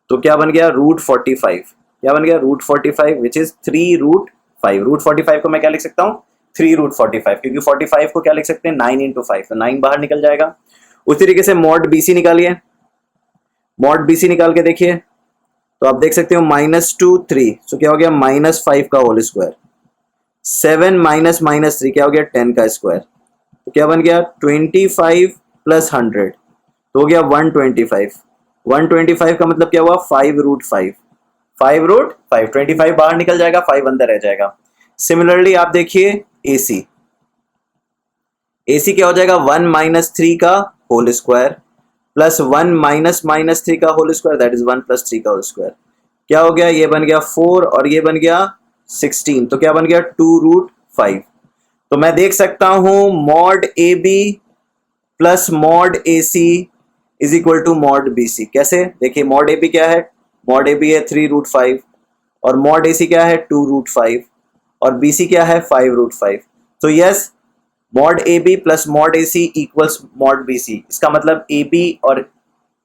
तो क्या बन गया √45। क्या बन गया √45, विच इज 3√5। √45 को मैं क्या लिख सकता हूँ 3√45, क्योंकि 45 को क्या लिख सकते हैं 9 × 5, तो 9 बाहर निकल जाएगा। उस तरीके से मॉड बीसी निकालिए। मॉड बीसी निकाल के देखिए तो आप देख सकते हो -2 3, सो क्या हो गया -5 का होल स्क्वायर, 7 - -3 क्या हो गया 10 का स्क्वायर। तो क्या बन गया 25 + 100, तो हो गया 125। 125 का मतलब क्या हुआ 5√5, 5√5, 25 बाहर निकल जाएगा, 5 अंदर रह जाएगा। सिमिलरली आप देखिए AC। AC क्या हो जाएगा 1 - 3 का होल स्क्वायर प्लस 1 - -3 का होल स्क्वायर, दैट इज 1 + 3 का होल स्क्वायर। क्या हो गया, ये बन गया 4 और ये बन गया 16, तो क्या बन गया 2√5। तो मैं देख सकता हूं mod AB plus mod AC is equal to mod BC। कैसे, देखिए मॉड AB क्या है, मॉड AB है 3√5, और मॉड AC क्या है 2√5, और BC क्या है 5√5। तो yes, mod AB plus mod AC equals mod BC। इसका मतलब AB और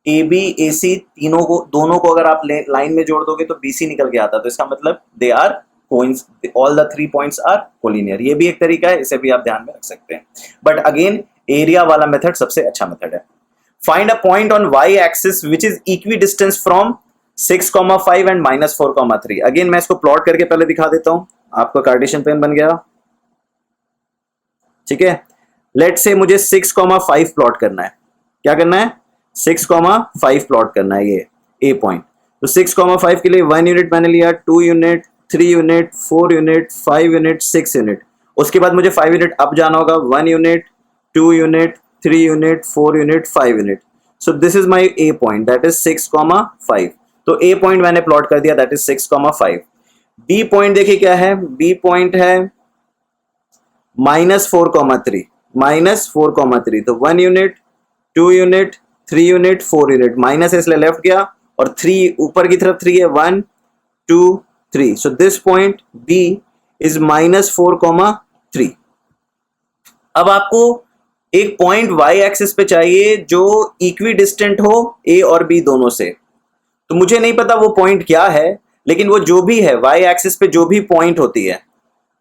AB AC तीनों को, दोनों को अगर आप लाइन में जोड़ दोगे तो BC निकल के आता। तो इसका मतलब they are points, all the 3 points are collinear. ये भी एक तरीका है, इसे भी आप ध्यान में रख सकते हैं। बट अगेन एरिया वाला मेथड सबसे अच्छा मेथड है। Find a point on y axis which is equi distance from 6,5 and -4,3। Again मैं इसको प्लॉट करके पहले दिखा देता हूं। आपका कार्टेशियन प्लेन बन गया, ठीक है। लेट से मुझे 6,5 प्लॉट करना है। क्या करना है 6,5 प्लॉट करना है, ये ए पॉइंट। तो 6,5 के लिए 1 यूनिट मैंने लिया, 2 unit, 3 unit, 4 unit, 5 unit, 6 unit. उसके बाद मुझे 5 यूनिट अप जाना होगा, 1 unit, 2 unit, 3 unit, 4 unit, 5 unit. So this is my A point, that is 6,5। तो ए पॉइंट मैंने प्लॉट कर दिया, दैट इज 6,5। बी पॉइंट देखिए क्या है, बी पॉइंट है -4,3, -4,3। तो 1 unit, 2 unit, 3 unit, 4 unit, minus इसलिए लेफ्ट गया, और 3 ऊपर की तरफ 3 है, 1 2 3। So this point B is -4,3। अब आपको एक पॉइंट y एक्सिस पे चाहिए जो इक्वी डिस्टेंट हो a और b दोनों से। तो मुझे नहीं पता वो पॉइंट क्या है, लेकिन वो जो भी है वाई एक्सिस पे जो भी पॉइंट होती है,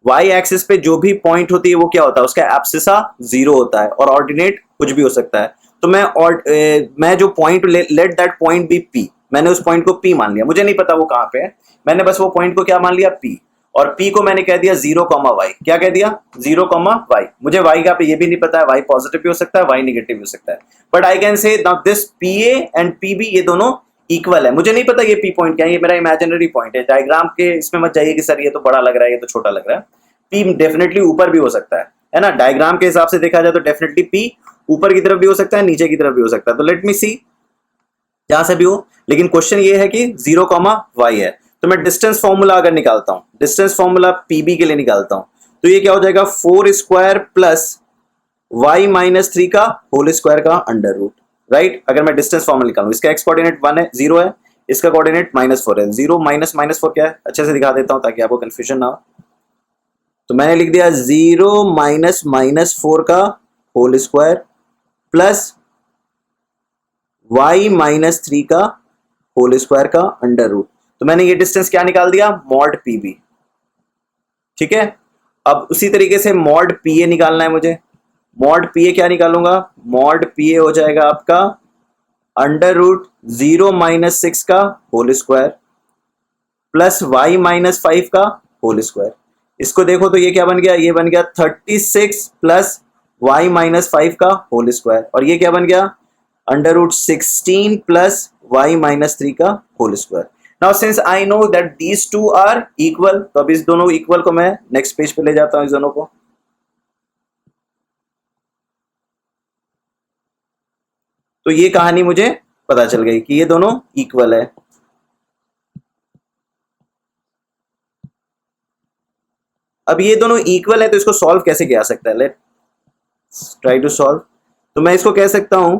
वाई एक्सिस पे जो भी पॉइंट होती है वो क्या होता है, उसका एब्सिसा 0 होता है और ऑर्डिनेट कुछ भी हो सकता है। तो मैं जो point let that point be P, मैंने उस पॉइंट को पी मान लिया, मुझे नहीं पता वो कहाँ पे है, मैंने बस वो पॉइंट को क्या मान लिया, पी, और पी को मैंने कह दिया 0, वाई। क्या कह दिया, 0, वाई। मुझे वाई का ये भी नहीं पता है, वाई पॉजिटिव भी हो सकता है, वाई नेगेटिव भी हो सकता है, but I can say now this P A and P B ये दोनों इक्वल है। मुझे नहीं पता ये पी पॉइंट क्या है, ये मेरा इमेजिनरी पॉइंट है, डायग्राम के इसमें मत जाइए कि सर ये तो बड़ा लग रहा है, ये तो छोटा लग रहा है। पी डेफिनेटली ऊपर भी हो सकता है ना, डायग्राम के हिसाब से देखा जाए तो डेफिनेटली पी ऊपर की तरफ भी हो सकता है, नीचे की तरफ भी हो सकता है। तो लेट मी सी, जहां से भी हो, लेकिन क्वेश्चन ये है कि 0, वाई है। तो मैं डिस्टेंस फॉर्मूला अगर निकालता हूं, डिस्टेंस फॉर्मूला पीबी के लिए निकालता हूं, तो ये क्या हो जाएगा, 4 स्क्वायर प्लस वाई माइनस 3 का होल स्क्वायर का अंडर रूट, राइट। अगर मैं डिस्टेंस फॉर्मूला निकालूं, इसका एक्स कोऑर्डिनेट 1 है, 0 है, इसका कोऑर्डिनेट -4 है। 0 माइनस -4 क्या है, अच्छे से दिखा देता हूं ताकि आपको कंफ्यूजन ना हो। तो मैंने लिख दिया 0 माइनस -4 का whole square plus y minus 3 का होल स्क्वायर का अंडर रूट। तो मैंने ये डिस्टेंस क्या निकाल दिया, मॉड पी बी, ठीक है। अब उसी तरीके से मॉड पी ए निकालना है मुझे। मॉड पी ए क्या निकालूंगा, मॉड पी ए हो जाएगा आपका अंडर रूट 0 माइनस 6 का whole square plus y minus 5 का होल स्क्वायर। इसको देखो तो ये क्या बन गया, ये बन गया 36 प्लस y माइनस 5 का होल स्क्वायर, और ये क्या बन गया, under root 16 plus y minus 3 का whole square. Now since I know that these two are equal, तो अब इस दोनों इक्वल को मैं नेक्स्ट पेज पे ले जाता हूं, इस दोनों को। तो ये कहानी मुझे पता चल गई कि ये दोनों इक्वल है। अब ये दोनों इक्वल है तो इसको सॉल्व कैसे किया जा सकता है, लेट ट्राई टू सॉल्व। तो मैं इसको कह सकता हूं,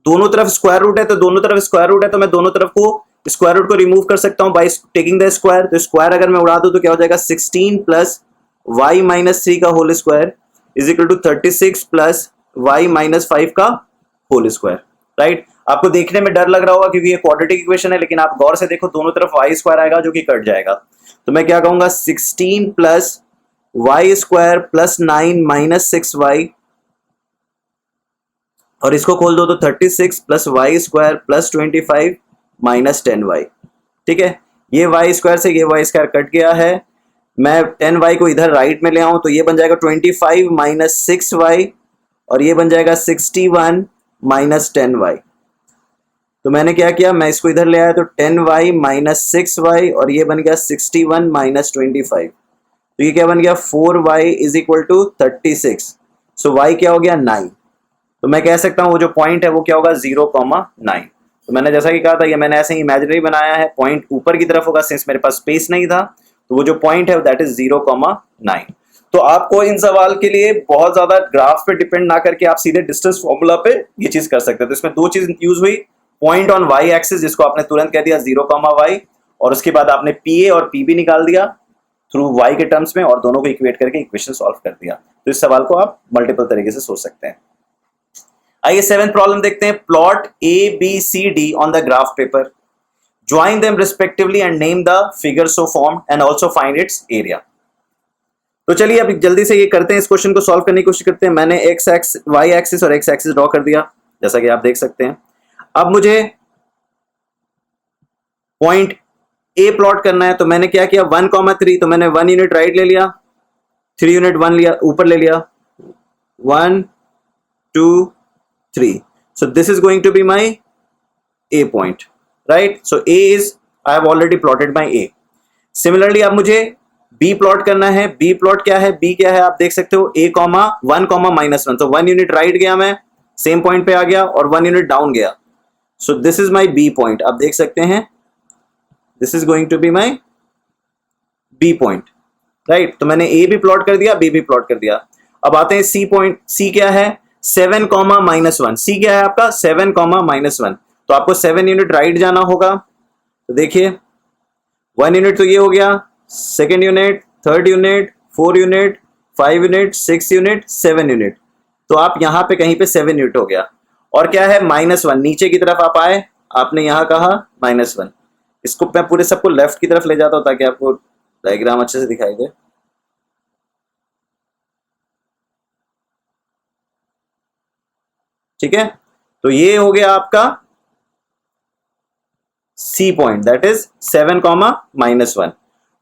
दोनों तरफ स्क्वायर रूट है, तो दोनों तरफ स्क्वायर रूट है, तो मैं दोनों तरफ को स्क्वायर रूट को रिमूव कर सकता हूं बाय टेकिंग द स्क्वायर। तो स्क्वायर अगर मैं उड़ा दूं तो क्या हो जाएगा, 16 प्लस वाई माइनस 3 का whole square is equal to 36 plus y minus 5 का होल स्क्वायर, राइट। आपको देखने में डर लग रहा होगा क्योंकि ये क्वाड्रेटिक इक्वेशन है, लेकिन आप गौर से देखो दोनों तरफ वाई स्क्वायर आएगा जो कि कट जाएगा। तो मैं क्या कहूंगा, 16 plus y square plus 9 minus 6y, और इसको खोल दो तो 36 plus y square plus 25 minus 10y, ठीक है। ये वाई स्क्वायर से ये वाई स्क्वायर कट गया है, मैं 10y को इधर राइट में ले आऊं तो ये बन जाएगा 25 माइनस 6y, और ये बन जाएगा 61 माइनस 10y। तो मैंने क्या किया, मैं इसको इधर ले आया तो 10y माइनस 6y, और ये बन गया 61 माइनस 25। तो ये क्या बन गया, 4y is equal to 36। So y क्या हो गया, 9। तो मैं कह सकता हूं वो जो पॉइंट है वो क्या होगा, 0,9। तो मैंने जैसा कि कहा था, ये मैंने ऐसे ही इमेजिनरी बनाया है, पॉइंट ऊपर की तरफ होगा सिंस मेरे पास स्पेस नहीं था, तो वो जो पॉइंट है दैट इज 0,9। तो आपको इन सवाल के लिए बहुत ज्यादा ग्राफ पे डिपेंड ना करके आप सीधे डिस्टेंस फॉर्मूला पे ये चीज कर सकते हैं। तो इसमें दो चीज यूज हुई, पॉइंट ऑन वाई एक्सिस जिसको आपने तुरंत कह दिया 0,y, और उसके बाद आपने पी ए और पी बी निकाल दिया थ्रू वाई के टर्म्स में, और दोनों को इक्वेट करके इक्वेशन सॉल्व कर दिया। तो इस सवाल को आप मल्टीपल तरीके से सोच सकते हैं। आइए 7th प्रॉब्लम देखते हैं। Plot A B C D on the graph paper, join them respectively and name the figure so form and also find its area. तो चलिए अब जल्दी से ये करते हैं, इस क्वेश्चन को सॉल्व करने की कोशिश करते हैं। मैंने वाई एक्सिस और एक्स एक्सिस ड्रॉ कर दिया जैसा कि आप देख सकते हैं। अब मुझे पॉइंट ए प्लॉट करना है, तो मैंने क्या किया, 1,3, तो मैंने 1 यूनिट राइट ले लिया, 3 यूनिट 1 लिया ऊपर ले लिया, 1 2 3। so this is going to be my A point, right? so A is I have already plotted my A. similarly अब मुझे B प्लॉट करना है। B प्लॉट क्या है, B क्या है आप देख सकते हो, A, 1, -1, तो 1 यूनिट राइट गया, मैं सेम पॉइंट पे आ गया, और 1 यूनिट डाउन गया। So this is my B point, आप देख सकते हैं this is going to be my B point, right. तो मैंने A भी प्लॉट कर दिया, B भी प्लॉट कर दिया। अब आते हैं C पॉइंट। C क्या है, 7, -1। C क्या है आपका, 7, -1, तो आपको 7 यूनिट राइट जाना होगा। तो देखिए 1 यूनिट तो ये हो गया, second unit, third unit, 4 unit, 5 unit, 6 unit, 7 unit, तो आप यहाँ पे कहीं पे 7 यूनिट हो गया। और क्या है, -1, नीचे की तरफ आप आए, आपने यहाँ कहा -1, इसको मैं पूरे सबको लेफ्ट की तरफ ले जाता हूँ ताकि आपको डायग्राम अच्छे से दिखाई दे। ठीक है, तो ये हो गया आपका सी पॉइंट, दैट इज 7, -1।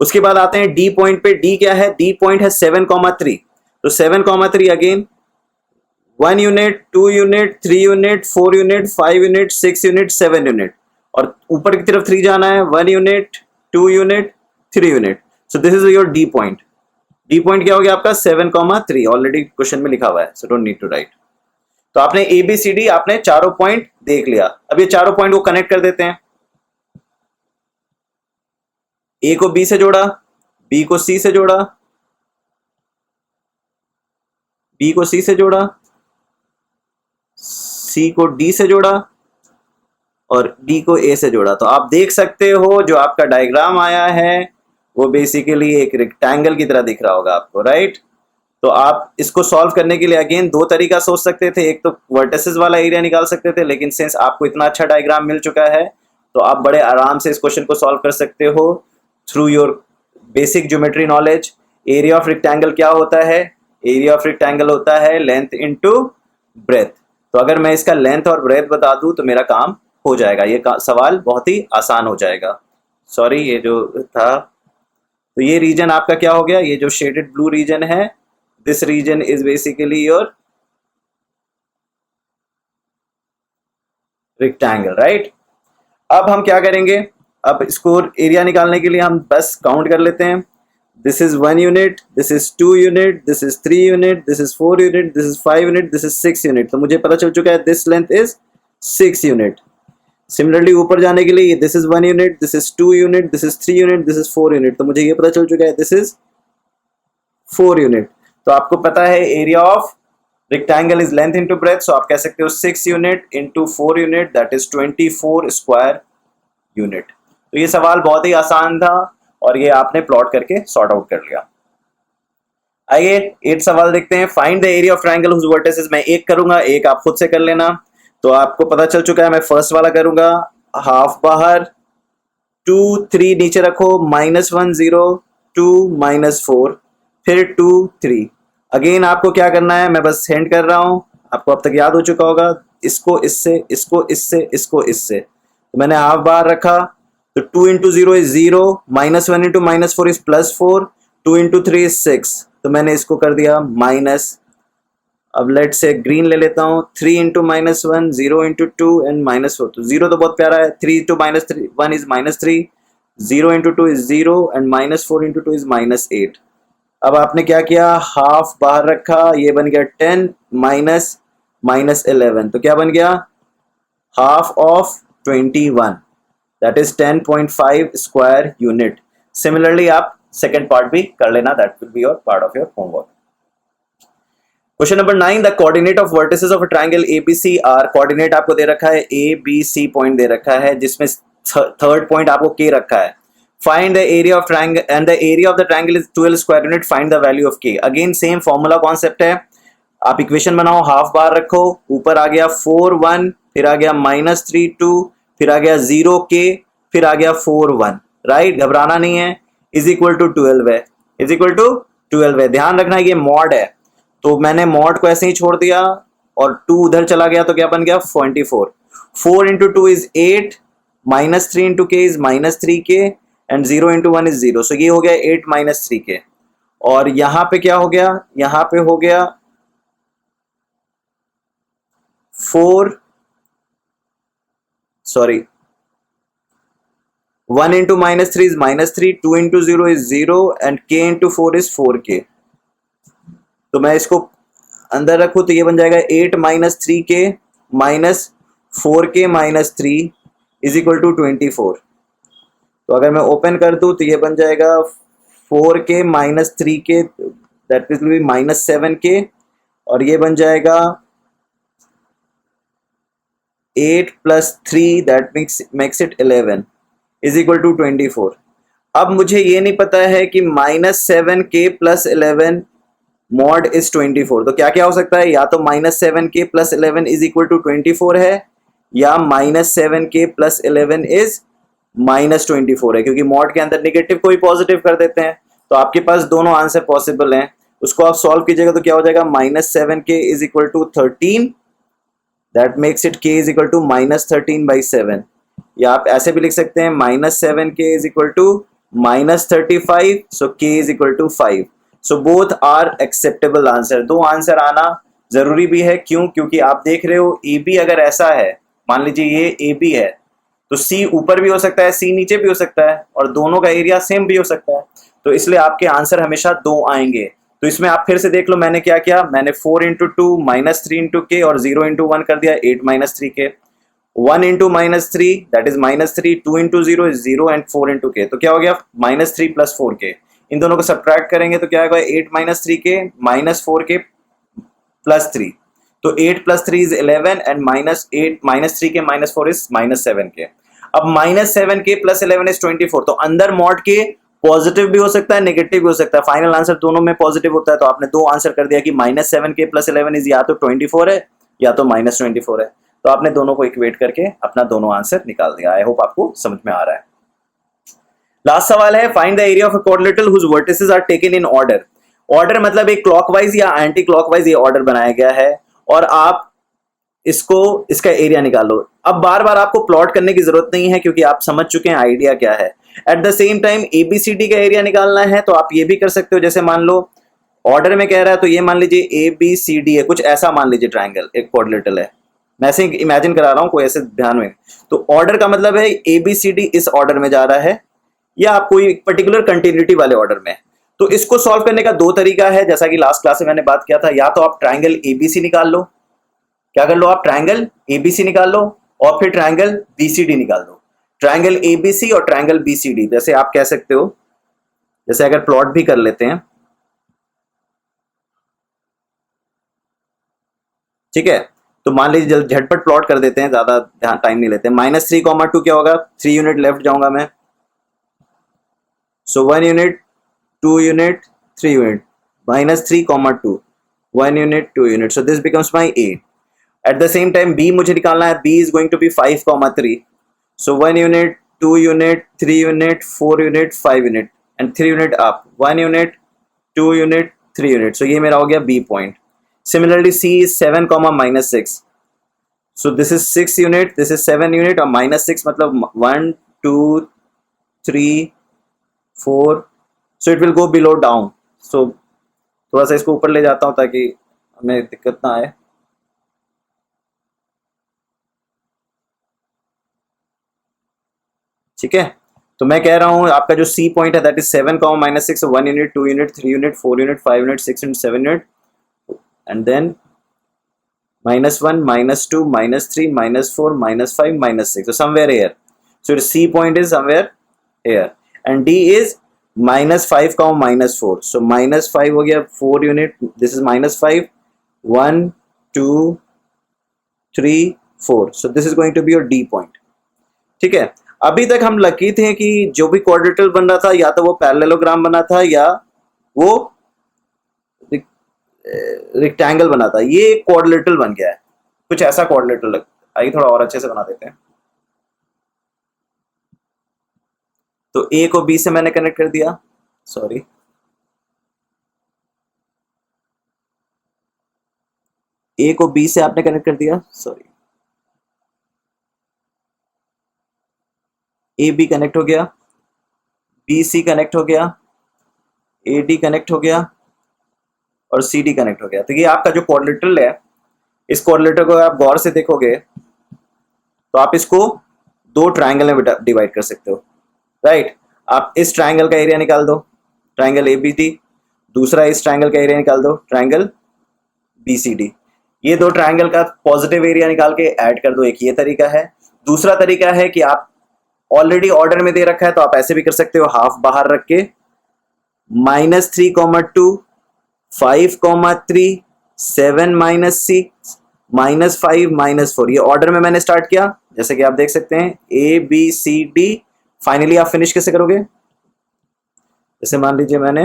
उसके बाद आते हैं डी पॉइंट पे। डी क्या है? डी पॉइंट है 7, 3। तो 7, 3 again 1 unit, 2 unit, 3 unit, 4 unit, 5 unit, 6 unit, 7 unit, और ऊपर की तरफ 3 जाना है, 1 unit, 2 unit, 3 unit. So this is your D point. D point क्या हो गया आपका? 7, 3। ऑलरेडी क्वेश्चन में लिखा हुआ है, so don't need to write. तो आपने ए बी सी डी, आपने चारों पॉइंट देख लिया। अब ये चारों पॉइंट को कनेक्ट कर देते हैं। ए को बी से जोड़ा, बी को सी से जोड़ा, बी को सी से जोड़ा, सी को डी से जोड़ा, और डी को ए से जोड़ा। तो आप देख सकते हो जो आपका डायग्राम आया है वो बेसिकली एक रेक्टेंगल की तरह दिख रहा होगा आपको, राइट। तो आप इसको सॉल्व करने के लिए अगेन दो तरीका सोच सकते थे। एक तो वर्टिसेस वाला एरिया निकाल सकते थे, लेकिन सिंस आपको इतना अच्छा डायग्राम मिल चुका है तो आप बड़े आराम से इस क्वेश्चन को सॉल्व कर सकते हो through your basic geometry knowledge. Area of rectangle क्या होता है? एरिया ऑफ रेक्टेंगल होता है लेंथ इनटू ब्रेथ। तो अगर मैं इसका लेंथ और ब्रेथ बता दूं तो मेरा काम हो जाएगा, ये सवाल बहुत ही आसान हो जाएगा। सॉरी, ये जो था, तो ये रीजन आपका क्या हो गया? ये जो शेडेड ब्लू रीजन है, this region is basically your rectangle, right. अब हम क्या करेंगे? अब इसको एरिया निकालने के लिए हम बस काउंट कर लेते हैं। This is 1 unit, this is 2 unit, this is 3 unit, this is 4 unit, this is 5 unit, this is 6 unit. तो मुझे पता चल चुका है this length is 6 unit. Similarly ऊपर जाने के लिए this is 1 unit, this is 2 unit, this is 3 unit, this is 4 unit. तो मुझे ये पता चल चुका है दिस इज 4 यूनिट। तो आपको पता है area of rectangle is length into breadth, so आप कह सकते हो 6 unit into 4 unit, that is 24 square unit. तो ये सवाल बहुत ही आसान था और ये आपने प्लॉट करके सॉर्ट आउट कर लिया। आइए 8 सवाल देखते हैं। Find the area of triangle whose vertices. मैं एक करूंगा, एक आप खुद से कर लेना। तो आपको पता चल चुका है, मैं फर्स्ट वाला करूंगा। हाफ बाहर, 2 3 नीचे रखो, -1 0 2 -4, फिर 2 3। अगेन आपको क्या करना है, मैं बस हिंट कर रहा हूं, आपको अब तक याद हो चुका होगा। इसको इससे, इसको इससे, इसको इससे। तो मैंने हाफ बाहर रखा, तो 2 into 0 is 0, -1 into -4 is +4, 2 into 3 is 6। तो मैंने इसको कर दिया माइनस। अब लेट से ग्रीन ले लेता हूँ, 3 इंटू -1, 0 इंटू 2 एंड -4। तो 0 तो बहुत प्यारा है, 3 into -1 is -3, 0 into 2 is 0 and -4 into 2 is -8। अब आपने क्या किया, हाफ बाहर रखा, ये बन गया 10 माइनस -11। तो क्या बन गया? Half of 21, that is 10.5 square unit. Similarly आप सेकेंड पार्ट भी कर लेना, that will be your part of your homework. Question number 9, the coordinate of vertices of a triangle ABC are. Coordinate आपको दे रखा है, ए बी सी पॉइंट दे रखा है, जिसमें थर्ड पॉइंट आपको के रखा है। Find the area of triangle and the area of the triangle is 12 square unit, find the value of के। अगेन सेम फॉर्मूला कॉन्सेप्ट है। आप इक्वेशन बनाओ, हाफ बार रखो, ऊपर आ गया 4 1, फिर आ गया -3 2, फिर आ गया 0 के, फिर आ गया 4 1, राइट। घबराना नहीं है, इज इक्वल टू 12 है, इज इक्वल टू 12 है। ध्यान रखना ये मॉड है, तो मैंने मॉड को ऐसे ही छोड़ दिया और 2 उधर चला गया, तो क्या बन गया 24। 4 इंटू 2 इज 8, -3 इंटू के इज -3 के एंड 0 इंटू 1 इज 0। सो ये हो गया 8 -3 के। और यहां पे क्या हो गया, यहां पे हो गया 1 into -3 is -3, 2 into 0 is 0 and k into 4 is 4k। तो मैं इसको अंदर रखूं तो ये बन जाएगा 8 -3 के minus 4k -3 is equal to 24। तो अगर मैं ओपन कर दूं तो ये बन जाएगा 4k -3k, that will B -7k, और ये बन जाएगा 8 + 3 that makes it 11 is equal to 24। अब मुझे ये नहीं पता है कि -7k + 11 मॉड इज 24। तो क्या क्या हो सकता है, या तो -7k + 11 इज इक्वल टू 24 है, या -7k + 11 इज -24 है, क्योंकि मॉड के अंदर नेगेटिव को भी पॉजिटिव कर देते हैं। तो आपके पास दोनों आंसर पॉसिबल हैं। उसको आप सॉल्व कीजिएगा तो क्या हो जाएगा, -7k is equal to 13, that makes it k is equal to -13/7। या आप ऐसे भी लिख सकते हैं -7k is equal to -35, so k is equal to 5। So both are acceptable answer. दो आंसर आना जरूरी भी है, क्यों? क्योंकि आप देख रहे हो ए बी अगर ऐसा है, मान लीजिए ये ए बी है, तो सी ऊपर भी हो सकता है, सी नीचे भी हो सकता है, और दोनों का एरिया सेम भी हो सकता है। तो इसलिए आपके आंसर हमेशा दो आएंगे। तो इसमें आप फिर से देख लो, मैंने क्या किया, मैंने 4 इंटू टू -3 इंटू के और 0 इंटू 1 कर दिया 8 -3k। 1 into -3 that is -3, 2 into 0 is 0 and 4 into के, तो क्या हो गया -3 + 4k। इन दोनों को सब्ट्रैक्ट करेंगे तो क्या होगा, 8 -3k -4k +3, तो 8 + 3 is 11 and -3k -4 is -7k। अब -7k + 11 इज 24, तो अंदर मॉड के पॉजिटिव भी हो सकता है, नेगेटिव भी हो सकता है। फाइनल आंसर दोनों में पॉजिटिव होता है, तो आपने दो आंसर कर दिया कि -7k + 11 इज या तो 24 है या तो -24 है। तो आपने दोनों को इक्वेट करके अपना दोनों आंसर निकाल दिया। आई होप आपको समझ में आ रहा है। लास्ट सवाल है, find the area of a quadrilateral whose vertices are taken in order. Order मतलब एक क्लॉकवाइज या एंटी क्लॉकवाइज ये ऑर्डर बनाया गया है, और आप इसको इसका एरिया निकाल लो। अब बार बार आपको प्लॉट करने की जरूरत नहीं है, क्योंकि आप समझ चुके हैं आइडिया क्या है। At the same time ABCD का एरिया निकालना है, तो आप ये भी कर सकते हो। जैसे मान लो ऑर्डर में कह रहा है, तो ये मान लीजिए ए बी सी डी है, कुछ ऐसा मान लीजिए ट्राइंगल एक क्वाड्रिलेटरल है, मैं ऐसे इमेजिन करा रहा हूं, कोई ऐसे ध्यान में। तो ऑर्डर का मतलब है ए बी सी डी इस ऑर्डर में जा रहा है, या आप कोई पर्टिकुलर कंटिन्यूटी वाले ऑर्डर में। तो इसको सॉल्व करने का दो तरीका है, जैसा कि लास्ट क्लास में मैंने बात किया था। या तो आप ट्राइंगल एबीसी निकाल लो, क्या कर लो, आप ट्राइंगल एबीसी निकाल लो, और फिर ट्राइंगल बीसीडी निकाल लो। ट्राइंगल एबीसी और ट्राइंगल बीसीडी, जैसे आप कह सकते हो, जैसे अगर प्लॉट भी कर लेते हैं, ठीक है, तो मान लीजिए झटपट प्लॉट कर देते हैं, ज्यादा टाइम नहीं लेते। -3, 2 क्या होगा, 3 यूनिट लेफ्ट जाऊंगा मैं, so 1 unit, 2 unit, 3 unit, -3, 2, 1 unit, 2 unit, so this becomes my 8। At the same time B मुझे निकालना है, B is going to be 5, 3, so 1 unit, 2 unit, 3 unit, 4 unit, 5 unit and 3 unit up, 1 unit, 2 unit, 3 unit, सो ये मेरा हो गया B point. Similarly C is 7, -6, so this is 6 unit, this is 7 unit, और -6 मतलब 1 2 3 4, so it will go below down। so थोड़ा सा इसको ऊपर ले जाता हूं ताकि हमें दिक्कत ना आए। ठीक है, तो मैं कह रहा हूं आपका जो सी पॉइंट है that is 7, -6, 1 unit, 2 unit, 3 unit, 4 unit, 5 unit, 6 unit, 7 unit, and then -1, -2, -3, -4, -5, -6, so somewhere here, so your C point is somewhere here, and D is -5, -4, so -5 हो गया 4 unit, this is -5, 1 2 3 4, so this is going to be your D point। ठीक है, अभी तक हम lucky थे कि जो भी क्वाड्रिलेटरल बन रहा था, या तो वो पैरेललोग्राम बना था या वो रेक्टेंगल बना था। ये क्वाड्रिलेटरल बन गया है, कुछ ऐसा क्वाड्रिलेटरल। आइए थोड़ा और अच्छे से बना देते हैं। तो ए को बी से मैंने कनेक्ट कर दिया, सॉरी, ए को बी से आपने कनेक्ट कर दिया, सॉरी, ए बी कनेक्ट हो गया, बी सी कनेक्ट हो गया, ए डी कनेक्ट हो गया, और सी डी कनेक्ट हो गया। तो ये आपका जो क्वाड्रिलेटरल है, इस क्वाड्रिलेटरल को आप गौर से देखोगे तो आप इसको दो ट्राइंगल में डिवाइड कर सकते हो, राइट। आप इस ट्राइंगल का एरिया निकाल दो, ट्राइंगल ए बी डी, दूसरा इस ट्राइंगल का एरिया निकाल दो, ट्राइंगल बी सी डी। ये दो ट्राइंगल का पॉजिटिव एरिया निकाल के ऐड कर दो, एक ये तरीका है। दूसरा तरीका है कि आप ऑलरेडी ऑर्डर में दे रखा है, तो आप ऐसे भी कर सकते हो, हाफ बाहर रख के -3, 2, 5, 3, 7 -6, -5, -4। ये ऑर्डर में मैंने स्टार्ट किया, जैसे कि आप देख सकते हैं A B C D. Finally आप फिनिश कैसे करोगे, जैसे मान लीजिए मैंने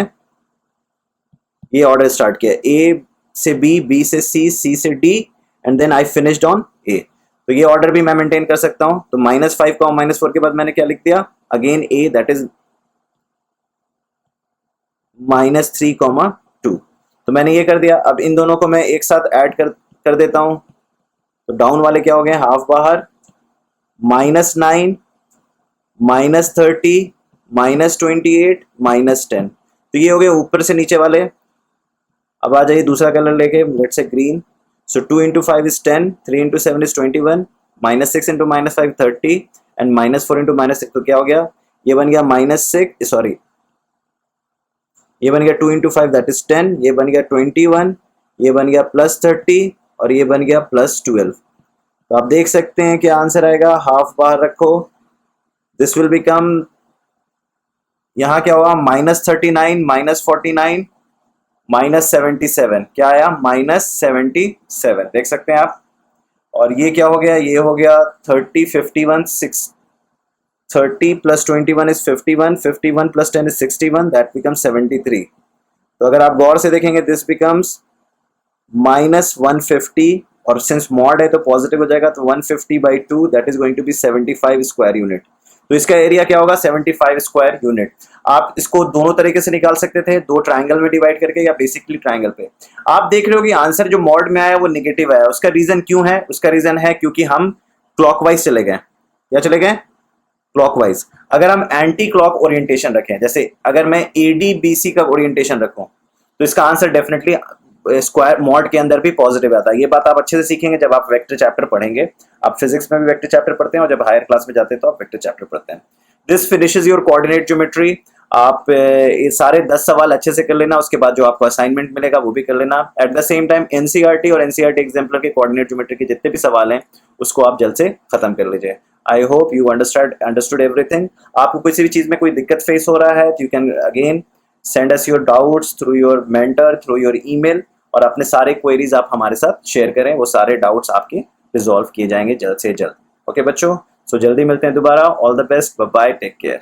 ये ऑर्डर स्टार्ट किया, ए से बी, बी से सी, सी से D, and then I finished on A. तो ये ऑर्डर भी मैं मेंटेन कर सकता हूं। तो -5 का -4 के बाद मैंने क्या लिख दिया, अगेन ए दैट इज -3, 2। तो मैंने ये कर दिया। अब इन दोनों को मैं एक साथ ऐड कर देता हूं। तो डाउन वाले क्या हो गए, हाफ बाहर, -9, -30, -28, -10। तो ये हो गए ऊपर से नीचे वाले। अब आ जाइए दूसरा कलर लेके, let's say green. So 2 into 5 is 10, 3 into 7 is 21, -6 into -5 30, and -4 into -6 तो क्या हो गया, ये बन गया -6, सॉरी ये बन गया 2 into 5 दैट इज 10, ये बन गया 21, ये बन गया +30 और ये बन गया +12। तो आप देख सकते हैं क्या आंसर आएगा, हाफ बाहर रखो, दिस विल बिकम, यहाँ क्या होगा, -39, -49, -77, क्या आया, -77, देख सकते हैं आप। और ये क्या हो गया, ये हो गया 30, 51, 6, 30 + 21 is 51, 51 + 10 is 61, दैट बिकम्स 73। तो अगर आप गौर से देखेंगे दिस बिकम्स -150, और सिंस मॉड है तो पॉजिटिव हो जाएगा, तो 150/2 that is going to be 75 square unit. तो इसका एरिया क्या होगा, 75 स्क्वायर यूनिट। आप इसको दोनों तरीके से निकाल सकते थे, दो ट्राइंगल में डिवाइड करके या बेसिकली ट्राइंगल पे। आप देख रहे हो कि आंसर जो मॉड में आया वो निगेटिव आया। उसका रीजन क्यों है, उसका रीजन है क्योंकि हम क्लॉकवाइज चले गए। क्या चले गए, क्लॉकवाइज। अगर हम एंटी क्लॉक ओरिएंटेशन रखें, जैसे अगर मैं ADBC का ओरिएंटेशन रखूं, तो इसका आंसर डेफिनेटली स्क्वायर मॉड के अंदर भी पॉजिटिव आता है। ये बात आप अच्छे से सीखेंगे जब आप वेक्टर चैप्टर पढ़ेंगे। आप फिजिक्स में भी वेक्टर चैप्टर पढ़ते हैं और जब हायर क्लास में जाते हैं तो आप वेक्टर चैप्टर पढ़ते हैं। This finishes your coordinate geometry. आप ये सारे 10 सवाल अच्छे से कर लेना, उसके बाद जो आपको असाइनमेंट मिलेगा वो भी कर लेना। Eight the same time NCERT और NCERT एग्जाम्पलर के कोऑर्डिनेट ज्योमेट्री के जितने भी सवाल हैं उसको आप जल्द से खत्म कर लीजिए। I hope you understood everything. आपको किसी भी चीज में कोई दिक्कत फेस हो रहा है तो you can again send us your doubts through your mentor, through your email, और अपने सारे क्वेरीज आप हमारे साथ शेयर करें, वो सारे डाउट्स आपके रिजॉल्व किए जाएंगे जल्द से जल्द। ओके बच्चों, सो जल्दी मिलते हैं दोबारा। All the best, bye bye, take care.